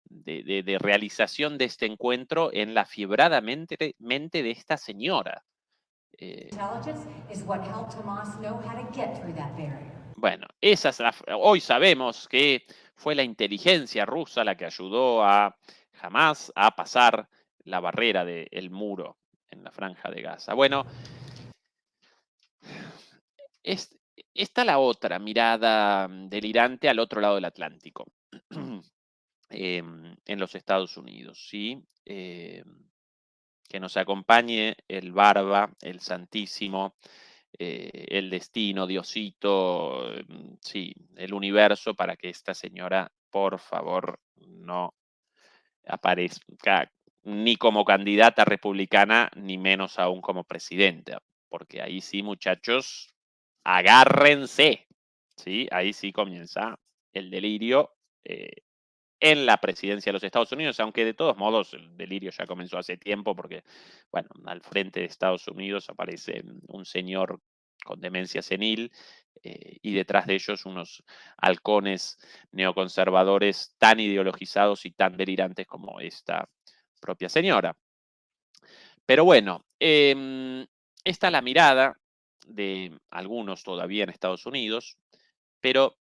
de realización de este encuentro en la fibrada mente de esta señora. intelligence is what helped Hamas know how to get through that barrier. Bueno, hoy sabemos que fue la inteligencia rusa la que ayudó a Hamas a pasar la barrera del muro en la franja de Gaza. Bueno, es, está la otra mirada delirante al otro lado del Atlántico, en los Estados Unidos, ¿sí? Que nos acompañe el Barba, el Santísimo, el destino, Diosito, sí, el universo, para que esta señora, por favor, no aparezca ni como candidata republicana, ni menos aún como presidenta. Porque ahí sí, muchachos, agárrense. ¿Sí? Ahí sí comienza el delirio. En la presidencia de los Estados Unidos, aunque de todos modos el delirio ya comenzó hace tiempo porque, bueno, al frente de Estados Unidos aparece un señor con demencia senil y detrás de ellos unos halcones neoconservadores tan ideologizados y tan delirantes como esta propia señora. Pero bueno, esta es la mirada de algunos todavía en Estados Unidos, pero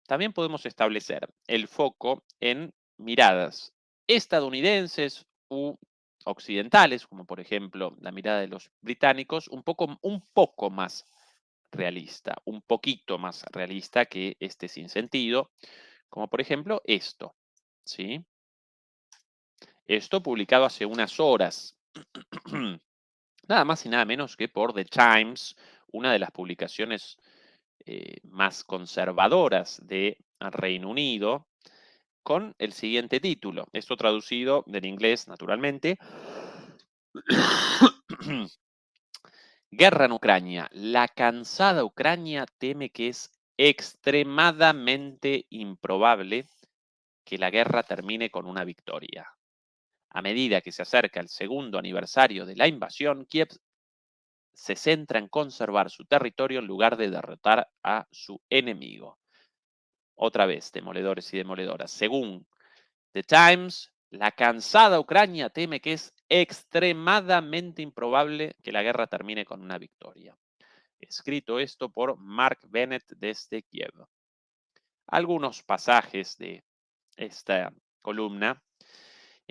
también podemos establecer el foco en miradas estadounidenses u occidentales, como por ejemplo la mirada de los británicos, un poco más realista, un poquito más realista que este sinsentido, como por ejemplo esto, ¿sí? Esto publicado hace unas horas, nada más y nada menos que por The Times, una de las publicaciones más conservadoras de Reino Unido, con el siguiente título. Esto traducido del inglés, naturalmente. Guerra en Ucrania. La cansada Ucrania teme que es extremadamente improbable que la guerra termine con una victoria. A medida que se acerca el segundo aniversario de la invasión, Kiev se centra en conservar su territorio en lugar de derrotar a su enemigo. Otra vez, demoledores y demoledoras. Según The Times, la cansada Ucrania teme que es extremadamente improbable que la guerra termine con una victoria. Escrito esto por Mark Bennett desde Kiev. Algunos pasajes de esta columna.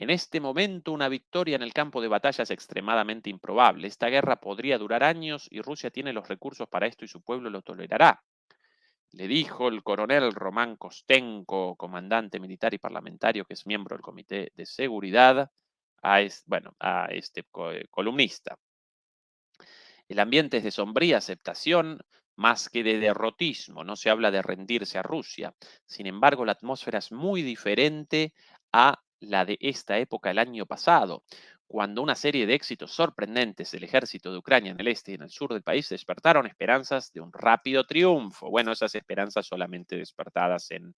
En este momento, una victoria en el campo de batalla es extremadamente improbable. Esta guerra podría durar años y Rusia tiene los recursos para esto y su pueblo lo tolerará. Le dijo el coronel Román Kostenko, comandante militar y parlamentario que es miembro del Comité de Seguridad, a este columnista. El ambiente es de sombría aceptación más que de derrotismo, no se habla de rendirse a Rusia. Sin embargo, la atmósfera es muy diferente a la de esta época el año pasado, cuando una serie de éxitos sorprendentes del ejército de Ucrania en el este y en el sur del país despertaron esperanzas de un rápido triunfo. Bueno, esas esperanzas solamente despertadas en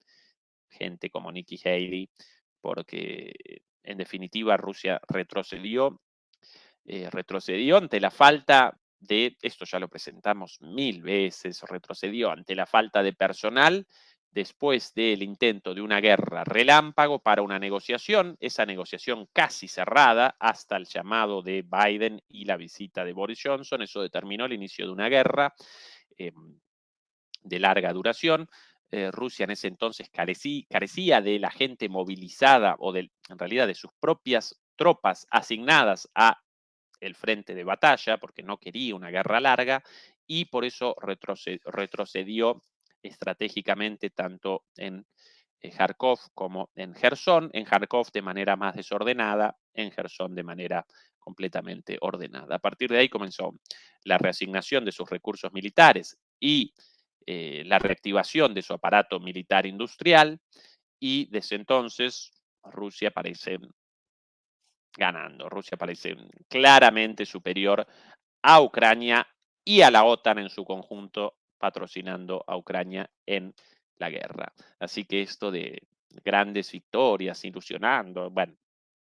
gente como Nikki Haley, porque en definitiva Rusia retrocedió ante la falta de, esto ya lo presentamos 1000 veces, retrocedió ante la falta de personal después del intento de una guerra relámpago para una negociación, esa negociación casi cerrada hasta el llamado de Biden y la visita de Boris Johnson, eso determinó el inicio de una guerra de larga duración. Rusia en ese entonces carecía de la gente movilizada o en realidad de sus propias tropas asignadas a el frente de batalla, porque no quería una guerra larga, y por eso retrocedió estratégicamente tanto en Kharkov como en Gerson de manera más desordenada, en Gerson de manera completamente ordenada. A partir de ahí comenzó la reasignación de sus recursos militares y la reactivación de su aparato militar industrial, y desde entonces Rusia parece ganando. Rusia parece claramente superior a Ucrania y a la OTAN en su conjunto, patrocinando a Ucrania en la guerra. Así que esto de grandes victorias, ilusionando, bueno,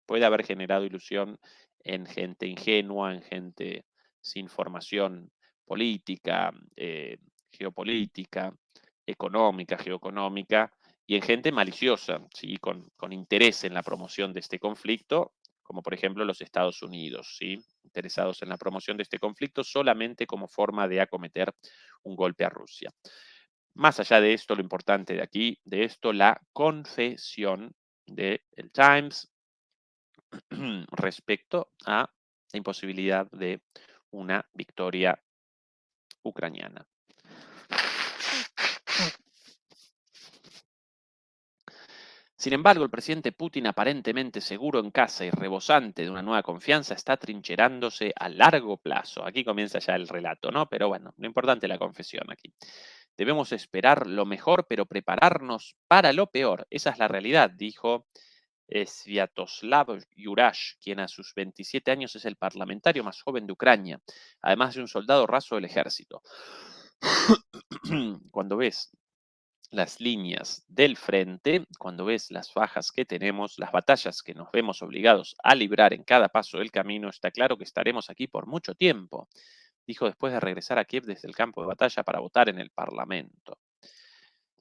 puede haber generado ilusión en gente ingenua, en gente sin formación política, geopolítica, económica, geoeconómica, y en gente maliciosa, ¿sí? Con interés en la promoción de este conflicto, como por ejemplo los Estados Unidos, ¿sí? Interesados en la promoción de este conflicto solamente como forma de acometer un golpe a Rusia. Más allá de esto, lo importante de aquí, de esto, la confesión del Times respecto a la imposibilidad de una victoria ucraniana. Sin embargo, el presidente Putin, aparentemente seguro en casa y rebosante de una nueva confianza, está trincherándose a largo plazo. Aquí comienza ya el relato, ¿no? Pero bueno, lo importante es la confesión aquí. Debemos esperar lo mejor, pero prepararnos para lo peor. Esa es la realidad, dijo Sviatoslav Yurash, quien a sus 27 años es el parlamentario más joven de Ucrania, además de un soldado raso del ejército. Cuando ves las líneas del frente, cuando ves las bajas que tenemos, las batallas que nos vemos obligados a librar en cada paso del camino, está claro que estaremos aquí por mucho tiempo, dijo después de regresar a Kiev desde el campo de batalla para votar en el Parlamento.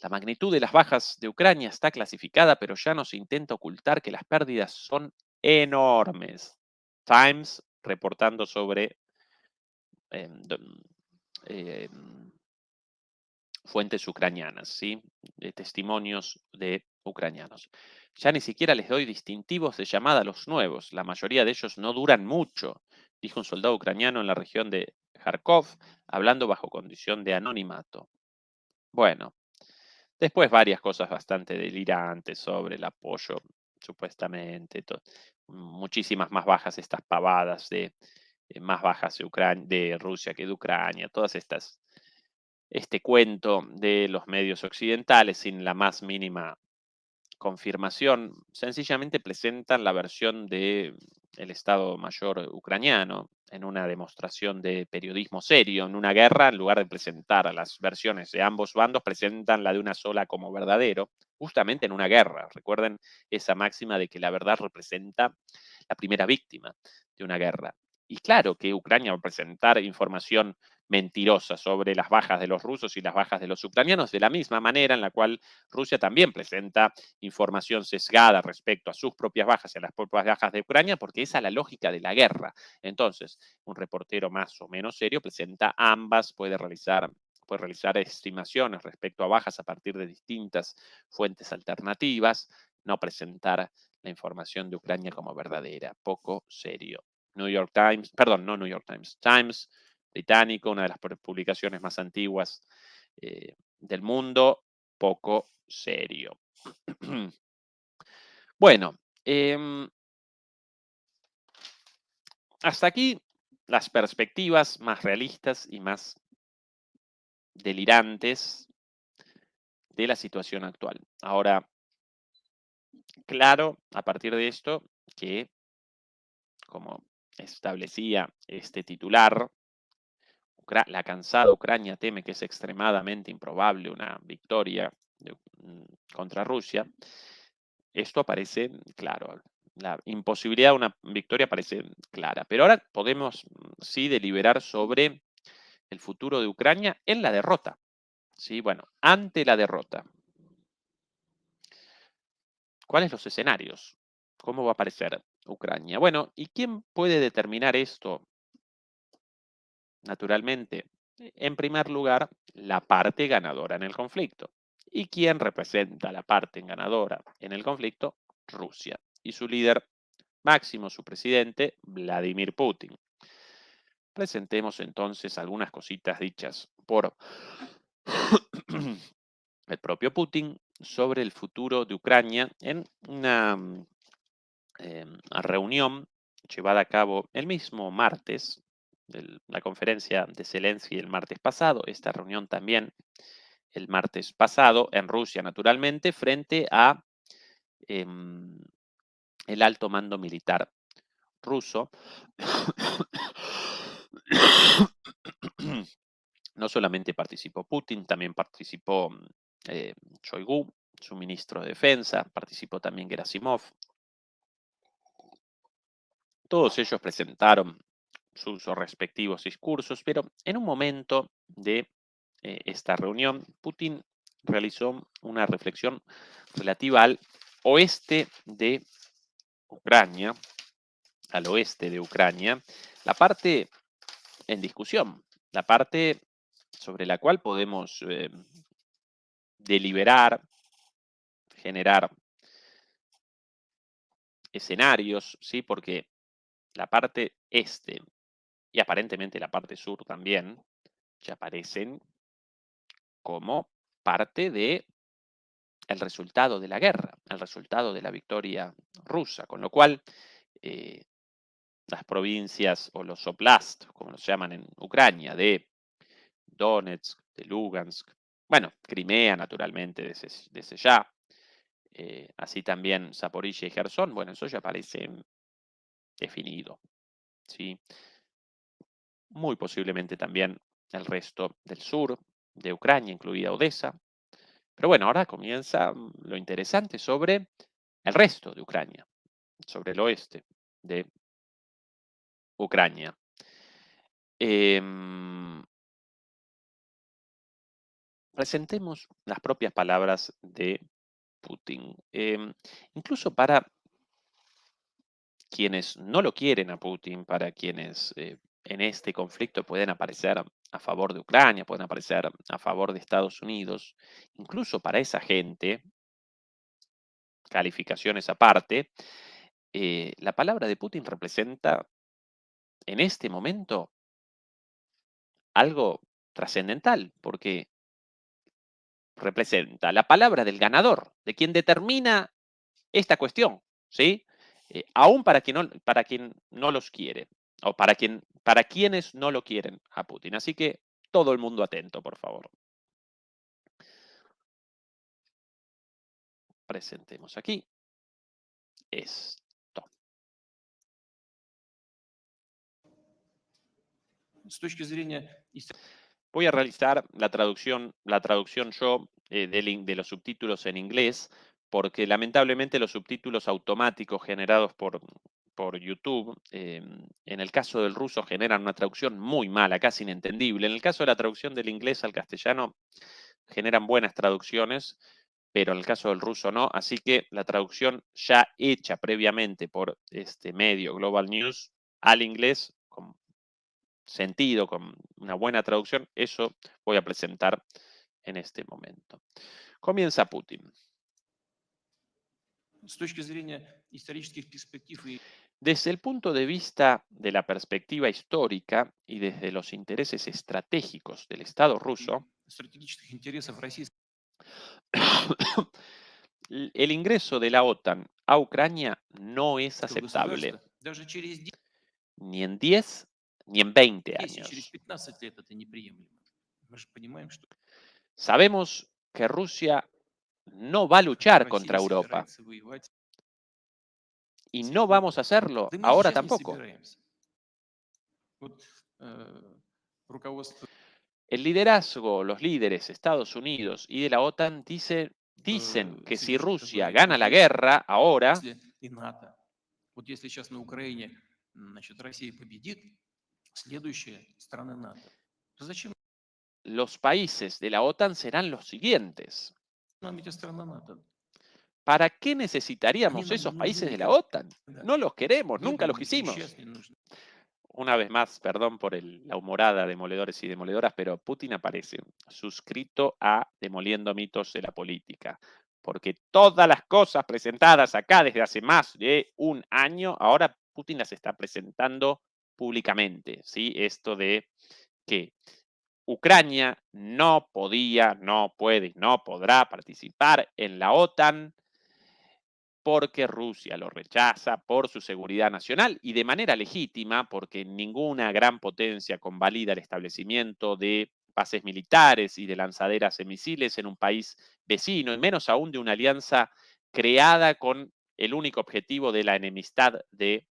La magnitud de las bajas de Ucrania está clasificada, pero ya no se intenta ocultar que las pérdidas son enormes. Times reportando sobre eh, fuentes ucranianas, ¿sí? De testimonios de ucranianos. Ya ni siquiera les doy distintivos de llamada a los nuevos. La mayoría de ellos no duran mucho, dijo un soldado ucraniano en la región de Kharkov, hablando bajo condición de anonimato. Bueno, después varias cosas bastante delirantes sobre el apoyo, supuestamente, muchísimas más bajas estas pavadas de más bajas de Rusia que de Ucrania, todas estas, este cuento de los medios occidentales sin la más mínima confirmación, sencillamente presentan la versión de el Estado Mayor ucraniano en una demostración de periodismo serio. En una guerra, en lugar de presentar a las versiones de ambos bandos, presentan la de una sola como verdadero, justamente en una guerra. Recuerden esa máxima de que la verdad representa la primera víctima de una guerra. Y claro que Ucrania va a presentar información mentirosa sobre las bajas de los rusos y las bajas de los ucranianos, de la misma manera en la cual Rusia también presenta información sesgada respecto a sus propias bajas y a las propias bajas de Ucrania, porque esa es la lógica de la guerra. Entonces, un reportero más o menos serio presenta ambas, puede realizar estimaciones respecto a bajas a partir de distintas fuentes alternativas, no presentar la información de Ucrania como verdadera, poco serio. New York Times, perdón, no New York Times, Times británico, una de las publicaciones más antiguas del mundo, poco serio. Bueno, hasta aquí las perspectivas más realistas y más delirantes de la situación actual. Ahora, claro, a partir de esto, que como establecía este titular, la cansada Ucrania teme que es extremadamente improbable una victoria contra Rusia. Esto aparece claro. La imposibilidad de una victoria parece clara. Pero ahora podemos sí deliberar sobre el futuro de Ucrania en la derrota. Sí, bueno, ante la derrota. ¿Cuáles los escenarios? ¿Cómo va a aparecer Ucrania? Bueno, ¿y quién puede determinar esto? Naturalmente, en primer lugar, la parte ganadora en el conflicto. ¿Y quién representa la parte ganadora en el conflicto? Rusia. Y su líder máximo, su presidente, Vladimir Putin. presentemos entonces algunas cositas dichas por el propio Putin sobre el futuro de Ucrania en una reunión llevada a cabo el mismo martes, la conferencia de Zelensky el martes pasado, esta reunión también el martes pasado en Rusia, naturalmente, frente a el alto mando militar ruso. No solamente participó Putin, también participó Shoigu, su ministro de Defensa, participó también Gerasimov. Todos ellos presentaron sus respectivos discursos, pero en un momento de esta reunión, Putin realizó una reflexión relativa al oeste de Ucrania, al oeste de Ucrania, la parte en discusión, la parte sobre la cual podemos deliberar, generar escenarios, ¿sí? Porque la parte este y aparentemente la parte sur también ya aparecen como parte de el resultado de la guerra, el resultado de la victoria rusa, con lo cual las provincias o los oblast, como los llaman en Ucrania, de Donetsk, de Lugansk, bueno, Crimea naturalmente desde ya, así también Zaporizhia y Gerson, bueno, eso ya parece definido, ¿sí? Muy posiblemente también el resto del sur de Ucrania, incluida Odessa. Pero bueno, ahora comienza lo interesante sobre el resto de Ucrania, sobre el oeste de Ucrania. Presentemos las propias palabras de Putin. Incluso para quienes no lo quieren a Putin, para quienes en este conflicto pueden aparecer a favor de Ucrania, pueden aparecer a favor de Estados Unidos, incluso para esa gente, calificaciones aparte, la palabra de Putin representa en este momento algo trascendental, porque representa la palabra del ganador, de quien determina esta cuestión, ¿sí? Aún para quien no los quiere, o para quienes no lo quieren a Putin. Así que todo el mundo atento, por favor. Presentemos aquí esto. Voy a realizar la traducción yo de los subtítulos en inglés, porque lamentablemente los subtítulos automáticos generados por YouTube, en el caso del ruso generan una traducción muy mala, casi inentendible. En el caso de la traducción del inglés al castellano generan buenas traducciones, pero en el caso del ruso no. Así que la traducción ya hecha previamente por este medio Global News al inglés, con sentido, con una buena traducción, eso voy a presentar en este momento. Comienza Putin. Desde el punto de vista de la perspectiva histórica y desde los intereses estratégicos del Estado ruso, el ingreso de la OTAN a Ucrania no es aceptable, ni en 10 ni en 20 años. Sabemos que Rusia no va a luchar contra Europa y no vamos a hacerlo ahora tampoco. El liderazgo, los líderes, Estados Unidos y de la OTAN dicen que si Rusia gana la guerra ahora, los países de la OTAN serán los siguientes. ¿Para qué necesitaríamos esos países de la OTAN? No los queremos, nunca los quisimos. Una vez más, perdón por la humorada, demoledores y demoledoras, pero Putin aparece suscrito a Demoliendo Mitos de la Política. Porque todas las cosas presentadas acá desde hace más de un año, ahora Putin las está presentando públicamente, ¿sí? Esto de que Ucrania no podía, no puede, no podrá participar en la OTAN porque Rusia lo rechaza por su seguridad nacional y de manera legítima, porque ninguna gran potencia convalida el establecimiento de bases militares y de lanzaderas de misiles en un país vecino, y menos aún de una alianza creada con el único objetivo de la enemistad de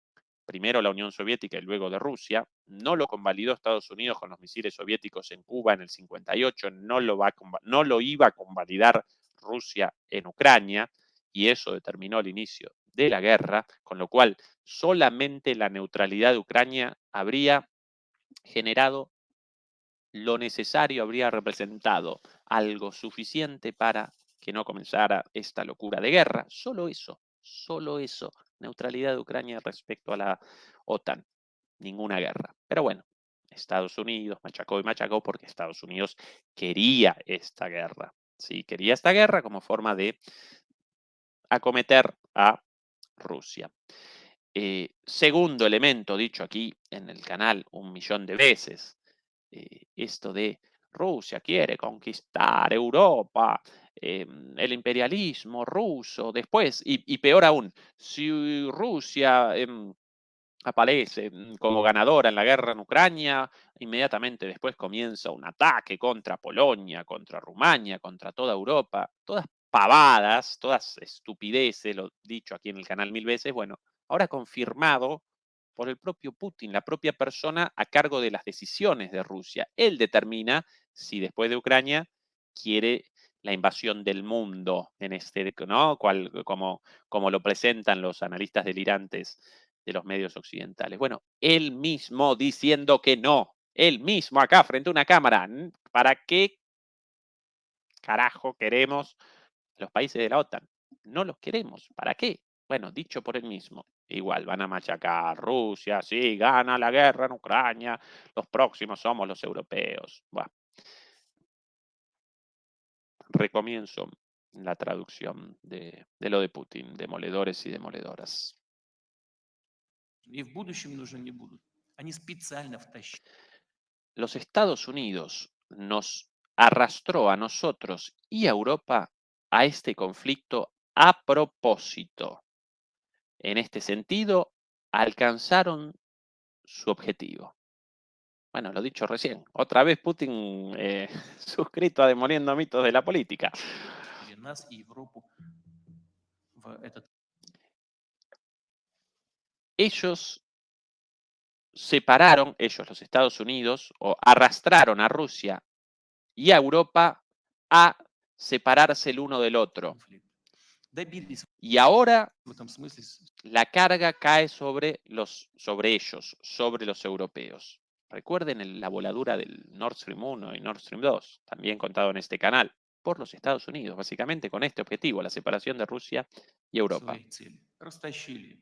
primero la Unión Soviética y luego de Rusia. No lo convalidó Estados Unidos con los misiles soviéticos en Cuba en el 58, no lo iba a convalidar Rusia en Ucrania, y eso determinó el inicio de la guerra, con lo cual solamente la neutralidad de Ucrania habría generado lo necesario, habría representado algo suficiente para que no comenzara esta locura de guerra. Solo eso, neutralidad de Ucrania respecto a la OTAN, ninguna guerra. Pero bueno, Estados Unidos machacó y machacó porque Estados Unidos quería esta guerra. Sí, quería esta guerra como forma de acometer a Rusia. Segundo elemento dicho aquí en el canal 1.000.000 de veces, esto de Rusia quiere conquistar Europa, el imperialismo ruso, después, y peor aún, si Rusia aparece como ganadora en la guerra en Ucrania, inmediatamente después comienza un ataque contra Polonia, contra Rumania, contra toda Europa, todas pavadas, todas estupideces, lo dicho aquí en el canal 1000 veces, bueno, ahora confirmado por el propio Putin, la propia persona a cargo de las decisiones de Rusia. Él determina si después de Ucrania quiere la invasión del mundo en este, ¿no? Como lo presentan los analistas delirantes de los medios occidentales. Bueno, él mismo diciendo que no, él mismo acá frente a una cámara. ¿Para qué carajo queremos los países de la OTAN? No los queremos. ¿Para qué? Bueno, dicho por él mismo. Igual van a machacar Rusia, sí, gana la guerra en Ucrania, los próximos somos los europeos. Bueno, recomienzo la traducción de lo de Putin, demoledores y demoledoras. И в будущем уже не будут. Они специально втащили. Los Estados Unidos nos arrastró a nosotros y a Europa a este conflicto a propósito. En este sentido, alcanzaron su objetivo. Bueno, lo dicho recién, otra vez Putin suscrito a Demoliendo Mitos de la Política. Нас и Европу в этот Ellos separaron, ellos los Estados Unidos, o arrastraron a Rusia y a Europa a separarse el uno del otro. конфликт. Добились Y ahora в этом смысле la carga cae sobre ellos, sobre los europeos. Recuerden la voladura del Nord Stream 1 y Nord Stream 2, también contado en este canal, por los Estados Unidos, básicamente con este objetivo, la separación de Rusia y Europa. свои цели. Растащили.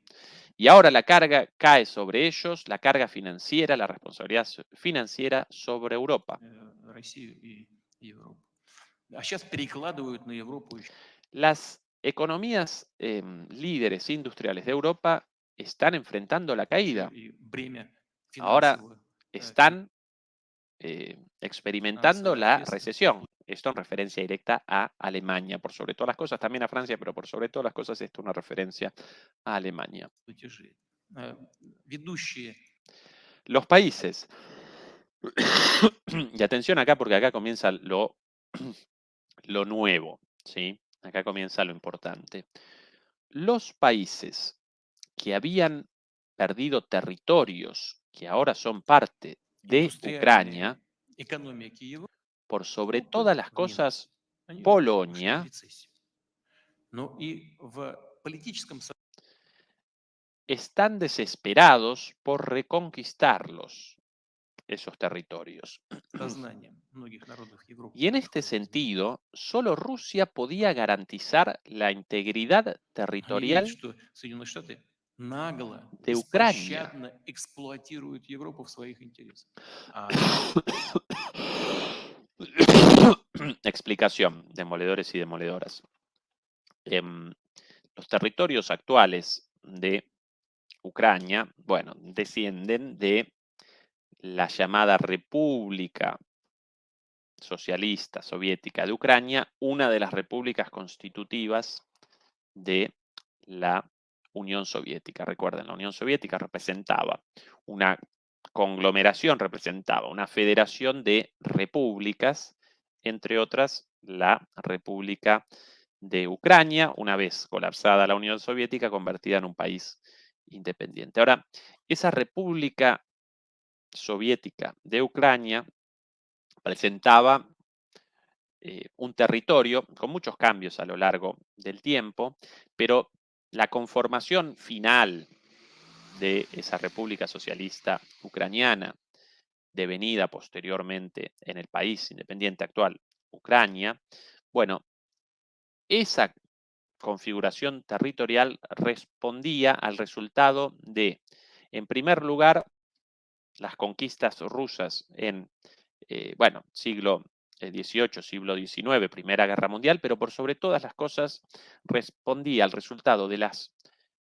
Y ahora la carga cae sobre ellos, la carga financiera, la responsabilidad financiera sobre Europa. Россию и Европу. А сейчас перекладывают на Европу еще. Las economías líderes industriales de Europa están enfrentando la caída. И бремя Ahora финансовое. están experimentando la ответственность. recesión. Esto en referencia directa a Alemania, por sobre todas las cosas, también a Francia, pero por sobre todas las cosas esto es una referencia a Alemania. Платежи. Ведущие Los países. Y atención acá, porque acá comienza lo nuevo, ¿sí? Acá comienza lo importante. Los países que habían perdido territorios, que ahora son parte de индустриальные Ucrania, экономики Европы, por sobre уходят todas las в cosas, минус. Они ушли в Polonia, рецессию. Но и в политическом están desesperados por reconquistarlos, esos territorios. сознании многих народов Европы. Y en este происходит изменение. sentido, solo Rusia podía garantizar la integridad Они видят, territorial что Соединенные Штаты нагло, de Ucrania. беспощадно эксплуатируют Европу в своих интересах. А Explicación, demoledores y demoledoras. Los territorios actuales de Ucrania, bueno, descienden de la llamada República Socialista Soviética de Ucrania, una de las repúblicas constitutivas de la Unión Soviética. Recuerden, la Unión Soviética representaba una conglomeración, representaba una federación de repúblicas, entre otras la República de Ucrania, una vez colapsada la Unión Soviética, convertida en un país independiente. Ahora, esa República Soviética de Ucrania presentaba un territorio con muchos cambios a lo largo del tiempo, pero la conformación final de esa República Socialista Ucraniana, devenida posteriormente en el país independiente actual, Ucrania, bueno, esa configuración territorial respondía al resultado de, en primer lugar, las conquistas rusas en, bueno, siglo XVIII, siglo XIX, Primera Guerra Mundial, pero por sobre todas las cosas respondía al resultado de las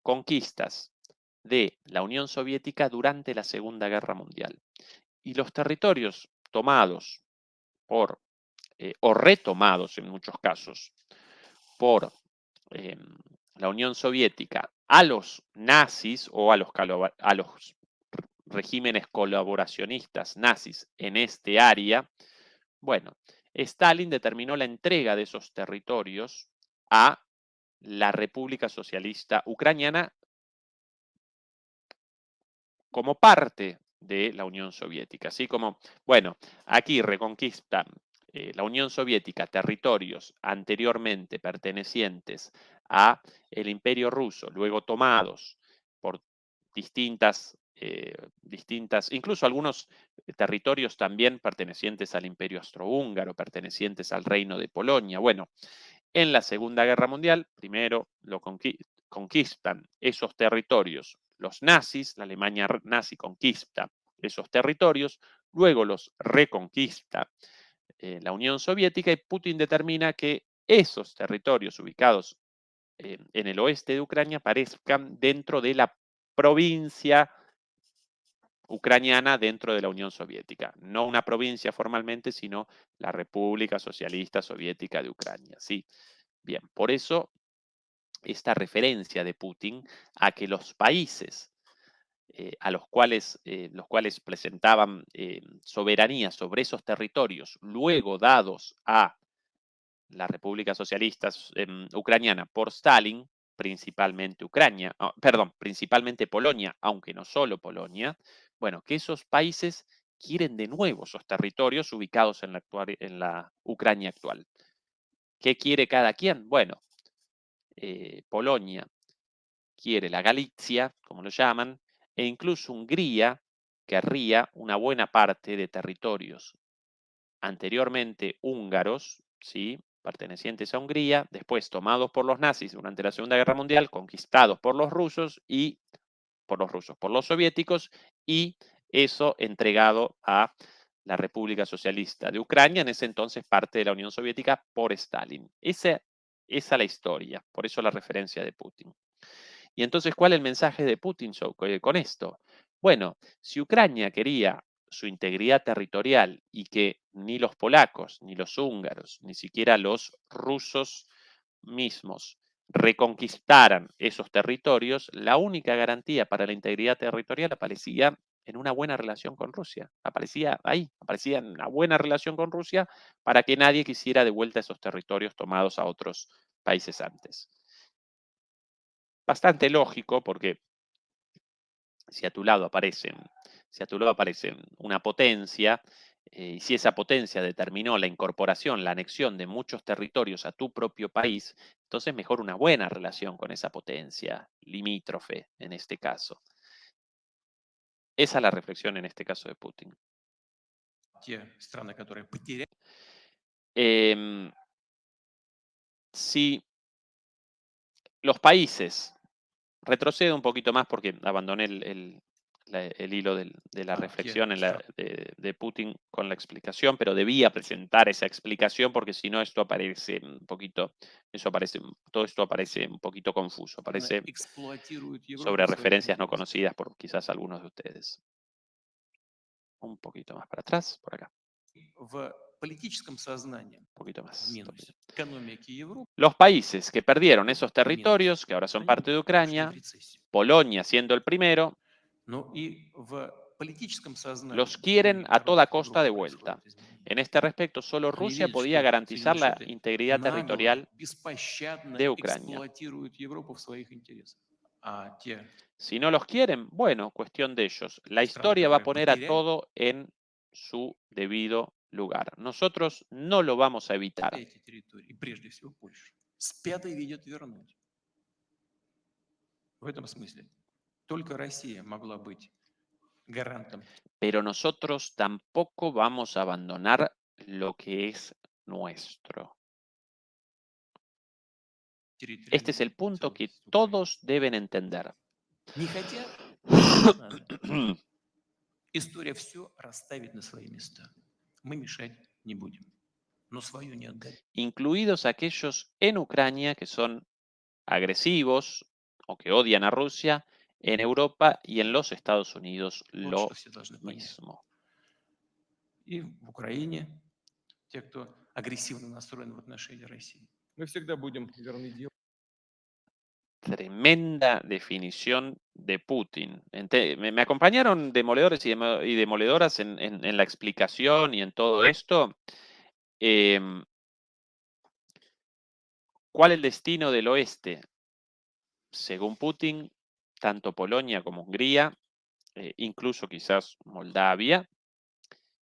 conquistas de la Unión Soviética durante la Segunda Guerra Mundial. Y los territorios tomados por, o retomados en muchos casos, por eh, la Unión Soviética a los nazis o a los regímenes colaboracionistas nazis en este área, bueno, Stalin determinó la entrega de esos territorios a la República Socialista Ucraniana como parte de la Unión Soviética, así como, bueno, aquí reconquistan la Unión Soviética territorios anteriormente pertenecientes a el Imperio Ruso, luego tomados por distintas, incluso algunos territorios también pertenecientes al Imperio Austrohúngaro, pertenecientes al Reino de Polonia. Bueno, en la Segunda Guerra Mundial, primero lo conquistan esos territorios los nazis, la Alemania nazi conquista esos territorios, luego los reconquista la Unión Soviética y Putin determina que esos territorios ubicados en el oeste de Ucrania aparezcan dentro de la provincia ucraniana dentro de la Unión Soviética. No una provincia formalmente, sino la República Socialista Soviética de Ucrania. Sí, bien, por eso esta referencia de Putin a que los países a los cuales presentaban soberanía sobre esos territorios, luego dados a la República Socialista Ucraniana por Stalin, principalmente Ucrania, perdón, principalmente Polonia, aunque no solo Polonia, bueno, que esos países quieren de nuevo esos territorios ubicados en la Ucrania actual. ¿Qué quiere cada quien? Bueno, Polonia quiere la Galicia, como lo llaman, e incluso Hungría querría una buena parte de territorios anteriormente húngaros, ¿sí? Pertenecientes a Hungría, después tomados por los nazis durante la Segunda Guerra Mundial, conquistados por los rusos, por los soviéticos, y eso entregado a la República Socialista de Ucrania, en ese entonces parte de la Unión Soviética, por Stalin. Esa es la historia, por eso la referencia de Putin. Y entonces, ¿cuál es el mensaje de Putin con esto? Bueno, si Ucrania quería su integridad territorial y que ni los polacos, ni los húngaros, ni siquiera los rusos mismos reconquistaran esos territorios, la única garantía para la integridad territorial aparecía en una buena relación con Rusia. Aparecía ahí, aparecía en una buena relación con Rusia para que nadie quisiera de vuelta esos territorios tomados a otros países antes. Bastante lógico porque si a tu lado aparecen, si a tu lado aparecen una potencia, y si esa potencia determinó la incorporación, la anexión de muchos territorios a tu propio país, entonces mejor una buena relación con esa potencia limítrofe en este caso. Esa es la reflexión en este caso de Putin. Те страны, которые потеряли, Em, si los países, retrocedo un poquito más porque abandoné el hilo de la Ah, reflexión ya, de Putin con la explicación, pero debía presentar esa explicación porque si no esto aparece un poquito, todo esto aparece un poquito confuso, aparece эксплуатирует Европу sobre в своих referencias no интересах. conocidas por quizás algunos de ustedes. Un poquito más para atrás, por acá, В политическом сознании un poquito в más todavía. минусе экономики Европы Los países que perdieron esos в минусе, territorios, que ahora son они parte de ушли в Ucrania, рецессию. Polonia siendo el primero, Но и в политическом сознании los у quieren многих a toda народов costa de Европы vuelta. происходят изменения. En este respecto, solo Они Rusia видят, podía что garantizar Соединенные la Штаты integridad нагло, territorial беспощадно de Ucrania. эксплуатируют Европу в своих интересах. А те Si no los quieren, bueno, cuestión de ellos. La страны, historia va a которые poner a потеряли todo en su debido lugar. Nosotros no lo vamos a evitar, эти территории, и прежде всего Польша, с пятой ведет вернуть. В этом смысле только Россия могла быть гарантом pero nosotros tampoco vamos a abandonar lo que es nuestro. Este es el территориальной punto que целостности Украины. todos deben entender. Не хотят, не надо. История все расставит на свои места. Мы мешать не будем, но свою не отдадим. Incluidos aquellos en Ucrania que son agresivos o que odian a Rusia, en Europa y en los Estados Unidos Вот lo что все должны понять. mismo. И в Украине те, кто агрессивно настроен в отношении России. Мы всегда будем верны делу. Tremenda definición de Putin. Me acompañaron demoledores y demoledoras en la explicación y en todo esto. Em, ¿Cuál el destino del oeste? Según Putin, tanto Polonia como Hungría, incluso quizás Moldavia,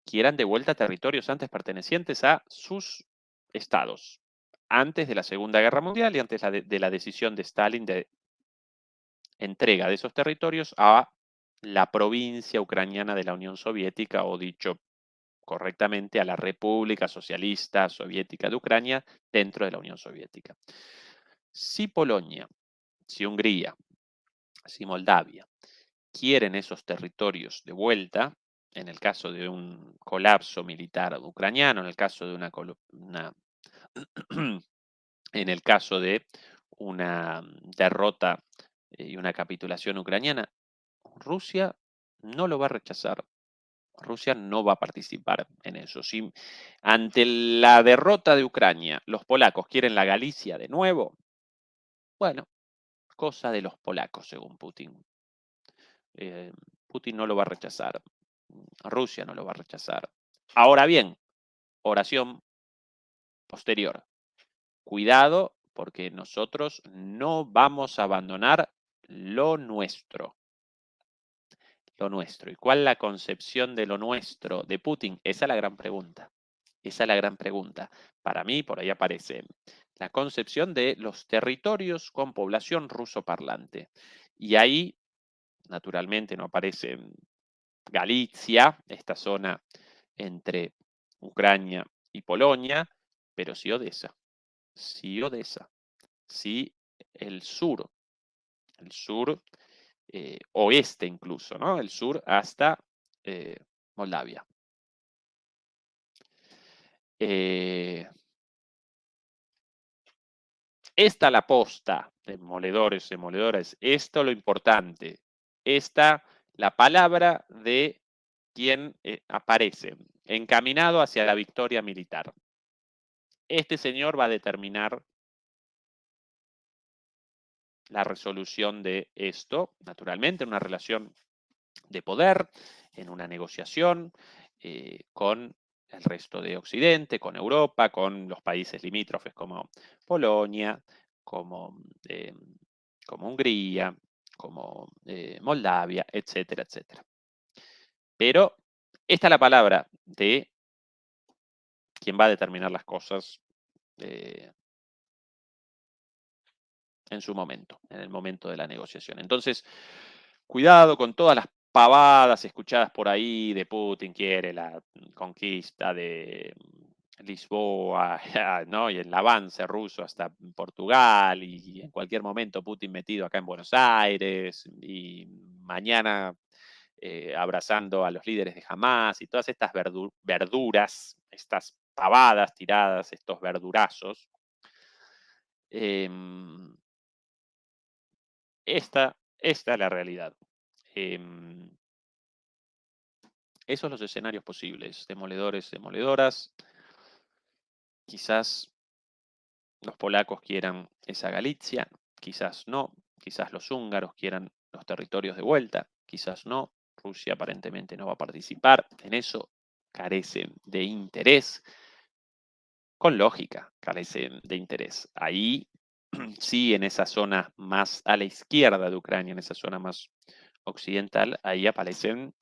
quieran de vuelta territorios antes pertenecientes a sus estados, antes de la Segunda Guerra Mundial y antes de la decisión de Stalin de entrega de esos territorios a la provincia ucraniana de la Unión Soviética, o dicho correctamente, a la República Socialista Soviética de Ucrania dentro de la Unión Soviética. Si Polonia, si Hungría, si Moldavia quieren esos territorios de vuelta, en el caso de un colapso militar ucraniano, en el caso de en el caso de una derrota y una capitulación ucraniana, Rusia no lo va a rechazar. Rusia no va a participar en eso. Si ante la derrota de Ucrania los polacos quieren la Galicia de nuevo, bueno, cosa de los polacos, según Putin. Putin no lo va a rechazar. Rusia no lo va a rechazar. Ahora bien, oración posterior. Cuidado, porque nosotros no vamos a abandonar lo nuestro. Lo nuestro. ¿Y cuál es la concepción de lo nuestro de Putin? Esa es la gran pregunta. Esa es la gran pregunta. Para mí, por ahí aparece la concepción de los territorios con población ruso parlante. Y ahí, naturalmente, no aparece Galicia, esta zona entre Ucrania y Polonia, pero sí Odessa. Sí Odessa. Sí el sur oeste incluso, ¿no? El sur hasta Moldavia. Esta la posta, demoledores, demoledoras, esto lo importante. Esta, la palabra de quien aparece, encaminado hacia la victoria militar. Este señor va a determinar la resolución de esto, naturalmente, en una relación de poder, en una negociación con el resto de Occidente, con Europa, con los países limítrofes como Polonia, como Hungría, como Moldavia, etcétera, etcétera. Pero esta es la palabra de quien va a determinar las cosas en su momento, en el momento de la negociación. Entonces, cuidado con todas las pavadas escuchadas por ahí de Putin quiere la conquista de Lisboa, ¿no? Y el avance ruso hasta Portugal y en cualquier momento Putin metido acá en Buenos Aires y mañana abrazando a los líderes de Hamas y todas estas verduras, estas pavadas tiradas, estos verdurazos. Em, esta es la realidad. Em, Esos son los escenarios posibles, demoledores, demoledoras. Quizás los polacos quieran esa Galicia, quizás no, quizás los húngaros quieran los territorios de vuelta, quizás no. Rusia aparentemente no va a participar en eso, carece de interés, con lógica, carece de interés. Ahí sí, en esa zona más a la izquierda de Ucrania, en esa zona más occidental, ahí aparecen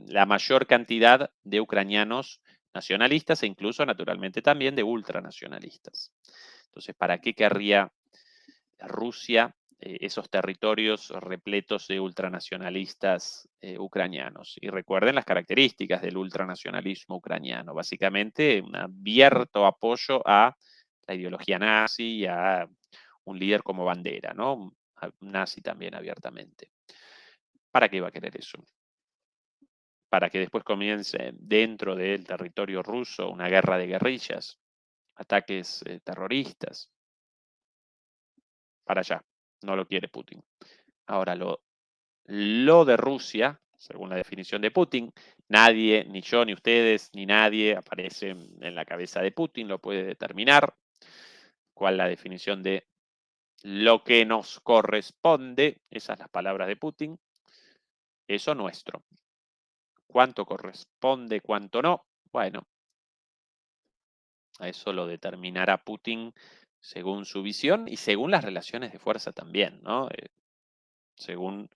la mayor cantidad de ucranianos nacionalistas e incluso naturalmente también de ultranacionalistas. Entonces, ¿para qué querría Rusia esos territorios repletos de ultranacionalistas ucranianos? Y recuerden las características del ultranacionalismo ucraniano, básicamente un abierto apoyo a la ideología nazi y a un líder como bandera, ¿no? Nazi también abiertamente. ¿Para qué va a querer eso? Para que después comience dentro del territorio ruso una guerra de guerrillas, ataques terroristas. Para allá, no lo quiere Putin. Ahora, lo de Rusia, según la definición de Putin, nadie, ni yo, ni ustedes, ni nadie aparece en la cabeza de Putin, lo puede determinar. ¿Cuál es la definición de lo que nos corresponde? Esas son las palabras de Putin. Eso nuestro. ¿Cuánto corresponde, cuánto no? Bueno, a eso lo determinará Putin según su visión y según las relaciones de fuerza también, ¿no? Según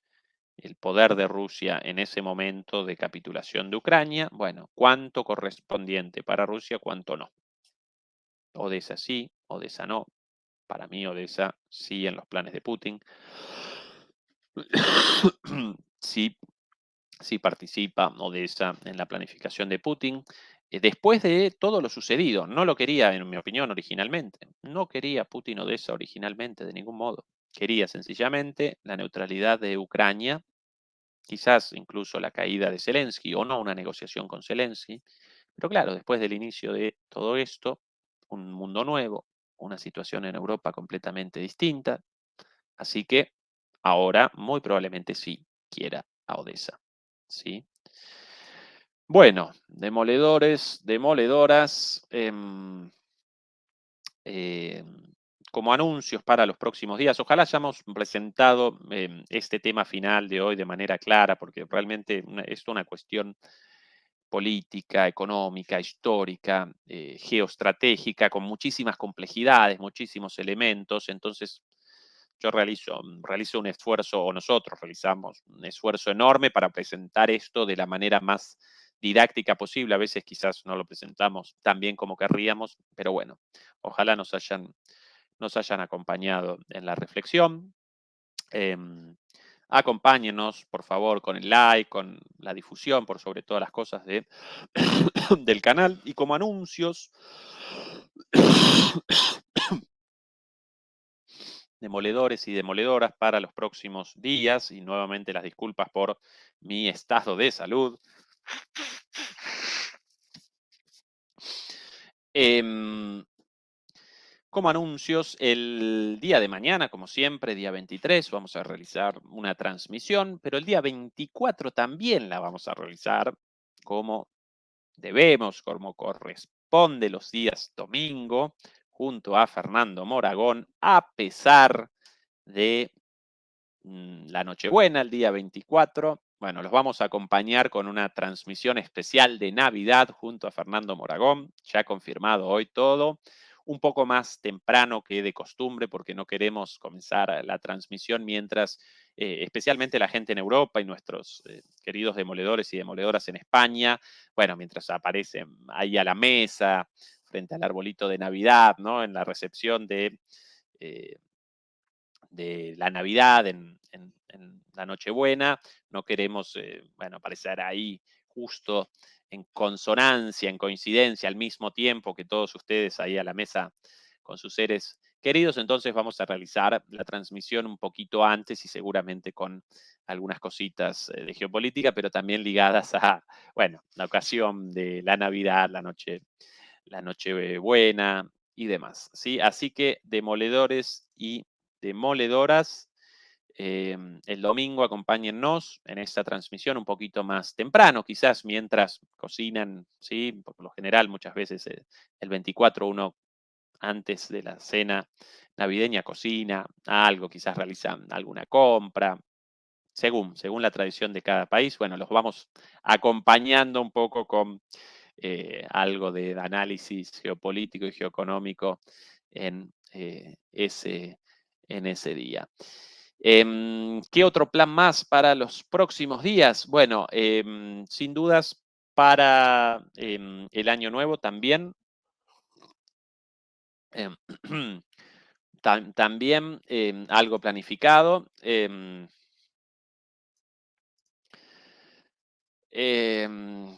el poder de Rusia en ese momento de capitulación de Ucrania, bueno, cuánto correspondiente para Rusia, cuánto no. Odessa sí, Odessa no. Para mí Odessa sí en los planes de Putin. Sí, sí participa Odessa en la planificación de Putin. Después de todo lo sucedido, no lo quería, en mi opinión, originalmente. No quería Putin Odessa originalmente de ningún modo. Quería sencillamente la neutralidad de Ucrania, quizás incluso la caída de Zelensky o no una negociación con Zelensky. Pero claro, después del inicio de todo esto, un mundo nuevo, una situación en Europa completamente distinta. Así que ahora muy probablemente sí quiera a Odessa. ¿Sí? Bueno, demoledores, demoledoras. Eh, como anuncios para los próximos días. Ojalá hayamos presentado este tema final de hoy de manera clara, porque realmente es una cuestión política, económica, histórica, geoestratégica, con muchísimas complejidades, muchísimos elementos. Entonces, yo realizo un esfuerzo, o nosotros realizamos un esfuerzo enorme para presentar esto de la manera más didáctica posible. A veces quizás no lo presentamos tan bien como querríamos, pero bueno, ojalá nos hayan acompañado en la reflexión. Acompáñenos, por favor, con el like, con la difusión, por sobre todas las cosas del canal. Y como anuncios, demoledores y demoledoras para los próximos días, y nuevamente las disculpas por mi estado de salud. Como anuncios, el día de mañana, como siempre, día 23, vamos a realizar una transmisión, pero el día 24 también la vamos a realizar como debemos, como corresponde los días domingo, junto a Fernando Moragón, a pesar de la Nochebuena, el día 24. Bueno, los vamos a acompañar con una transmisión especial de Navidad junto a Fernando Moragón, ya confirmado hoy todo, un poco más temprano que de costumbre porque no queremos comenzar la transmisión mientras, especialmente la gente en Europa y nuestros queridos demoledores y demoledoras en España, bueno, mientras aparecen ahí a la mesa, frente al arbolito de Navidad, ¿no? En la recepción de la Navidad, en la Nochebuena, no queremos, bueno, aparecer ahí justo en consonancia, en coincidencia, al mismo tiempo que todos ustedes ahí a la mesa con sus seres queridos, entonces vamos a realizar la transmisión un poquito antes y seguramente con algunas cositas de geopolítica, pero también ligadas a, bueno, la ocasión de la Navidad, la noche buena y demás, ¿sí? Así que demoledores y demoledoras, el domingo acompáñennos en esta transmisión un poquito más temprano, quizás mientras cocinan, ¿sí? Por lo general, muchas veces el 24 uno antes de la cena navideña cocina algo, quizás realiza alguna compra, según la tradición de cada país. Bueno, los vamos acompañando un poco con algo de análisis geopolítico y geoeconómico en, en ese día. ¿Qué otro plan más para los próximos días? Bueno, sin dudas para el año nuevo también. em, también algo planificado.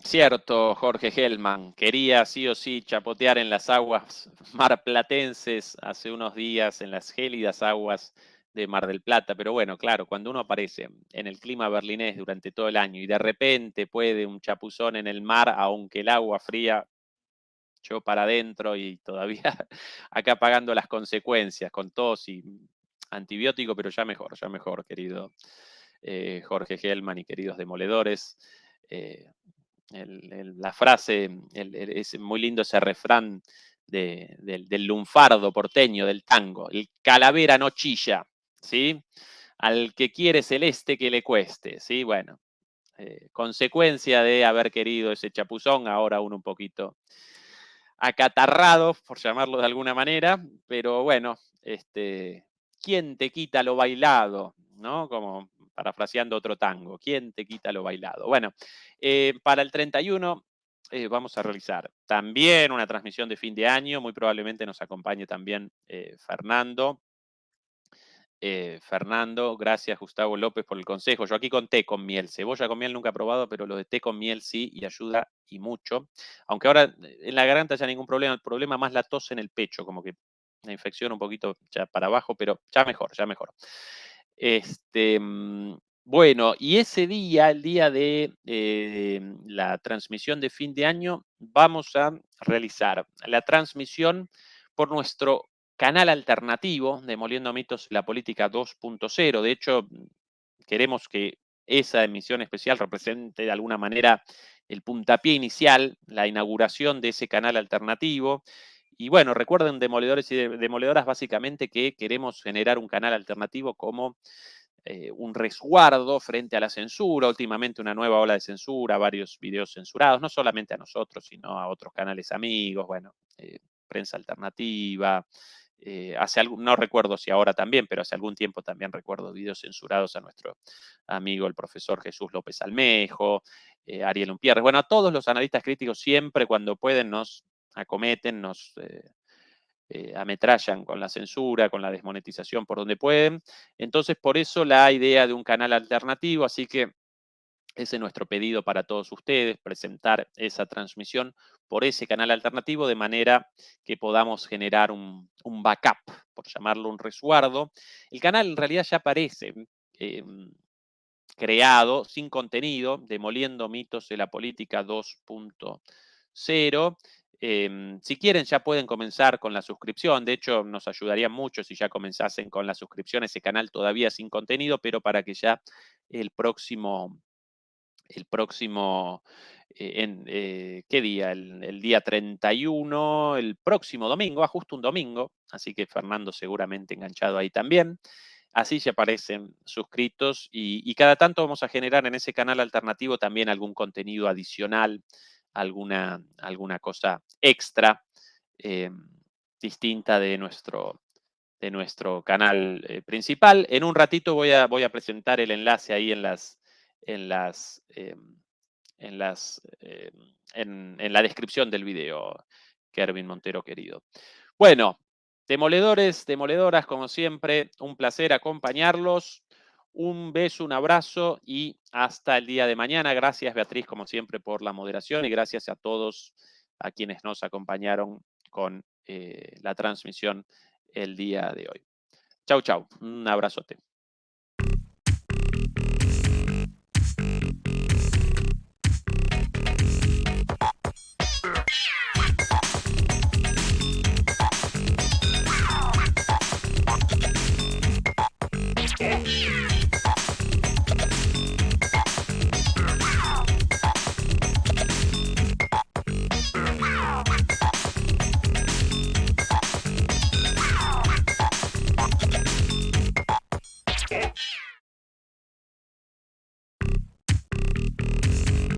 Cierto, Jorge Hellman, quería sí o sí chapotear en las aguas marplatenses hace unos días, en las gélidas aguas de Mar del Plata, pero bueno, claro, cuando uno aparece en el clima berlinés durante todo el año y de repente puede un chapuzón en el mar, aunque el agua fría yo para adentro y todavía acá pagando las consecuencias con tos y antibiótico, pero ya mejor, querido Jorge Hellman y queridos demoledores. Eh, la frase, es muy lindo ese refrán del lunfardo porteño, del tango, el calavera no chilla, ¿sí? Al que quiere celeste que le cueste, ¿sí? Bueno, consecuencia de haber querido ese chapuzón, ahora uno un poquito acatarrado, por llamarlo de alguna manera, pero bueno, ¿quién te quita lo bailado? ¿No? Como parafraseando otro tango, ¿quién te quita lo bailado? Bueno, para el 31 vamos a realizar también una transmisión de fin de año, muy probablemente nos acompañe también Fernando. Fernando, gracias Gustavo López por el consejo. Yo aquí con té con miel, cebolla con miel nunca he probado, pero lo de té con miel sí y ayuda y mucho. Aunque ahora en la garganta ya ningún problema, el problema más la tos en el pecho, como que la infección un poquito ya para abajo, pero ya mejor, ya mejor. Bueno, y ese día, el día de la transmisión de fin de año, vamos a realizar la transmisión por nuestro canal alternativo, Demoliendo Mitos, la Política 2.0. De hecho, queremos que esa emisión especial represente de alguna manera el puntapié inicial, la inauguración de ese canal alternativo. Y bueno, recuerden, demoledores y demoledoras, básicamente que queremos generar un canal alternativo como un resguardo frente a la censura, últimamente una nueva ola de censura, varios videos censurados, no solamente a nosotros, sino a otros canales amigos, bueno, prensa alternativa, no recuerdo si ahora también, pero hace algún tiempo también recuerdo videos censurados a nuestro amigo el profesor Jesús López Almejo, Ariel Umpierre. Bueno, a todos los analistas críticos siempre cuando pueden nos acometen, nos ametrallan con la censura, con la desmonetización por donde pueden. Entonces, por eso la idea de un canal alternativo, así que ese es nuestro pedido para todos ustedes, presentar esa transmisión por ese canal alternativo de manera que podamos generar un backup, por llamarlo un resguardo. El canal en realidad ya aparece creado, sin contenido, demoliendo mitos de la política 2.0. Si quieren ya pueden comenzar con la suscripción, de hecho nos ayudaría mucho si ya comenzasen con la suscripción, ese canal todavía sin contenido, pero para que ya el próximo ¿qué día? El día 31, el próximo domingo, justo un domingo, así que Fernando seguramente enganchado ahí también. Así se aparecen suscritos y cada tanto vamos a generar en ese canal alternativo también algún contenido adicional, alguna cosa extra distinta de nuestro canal principal. En un ratito voy a presentar el enlace ahí en la descripción del video, Kervin Montero querido. Bueno, demoledores, demoledoras, como siempre, un placer acompañarlos. Un beso, un abrazo y hasta el día de mañana. Gracias, Beatriz, como siempre, por la moderación y gracias a todos a quienes nos acompañaron con la transmisión el día de hoy. Chau, chau. Un abrazote.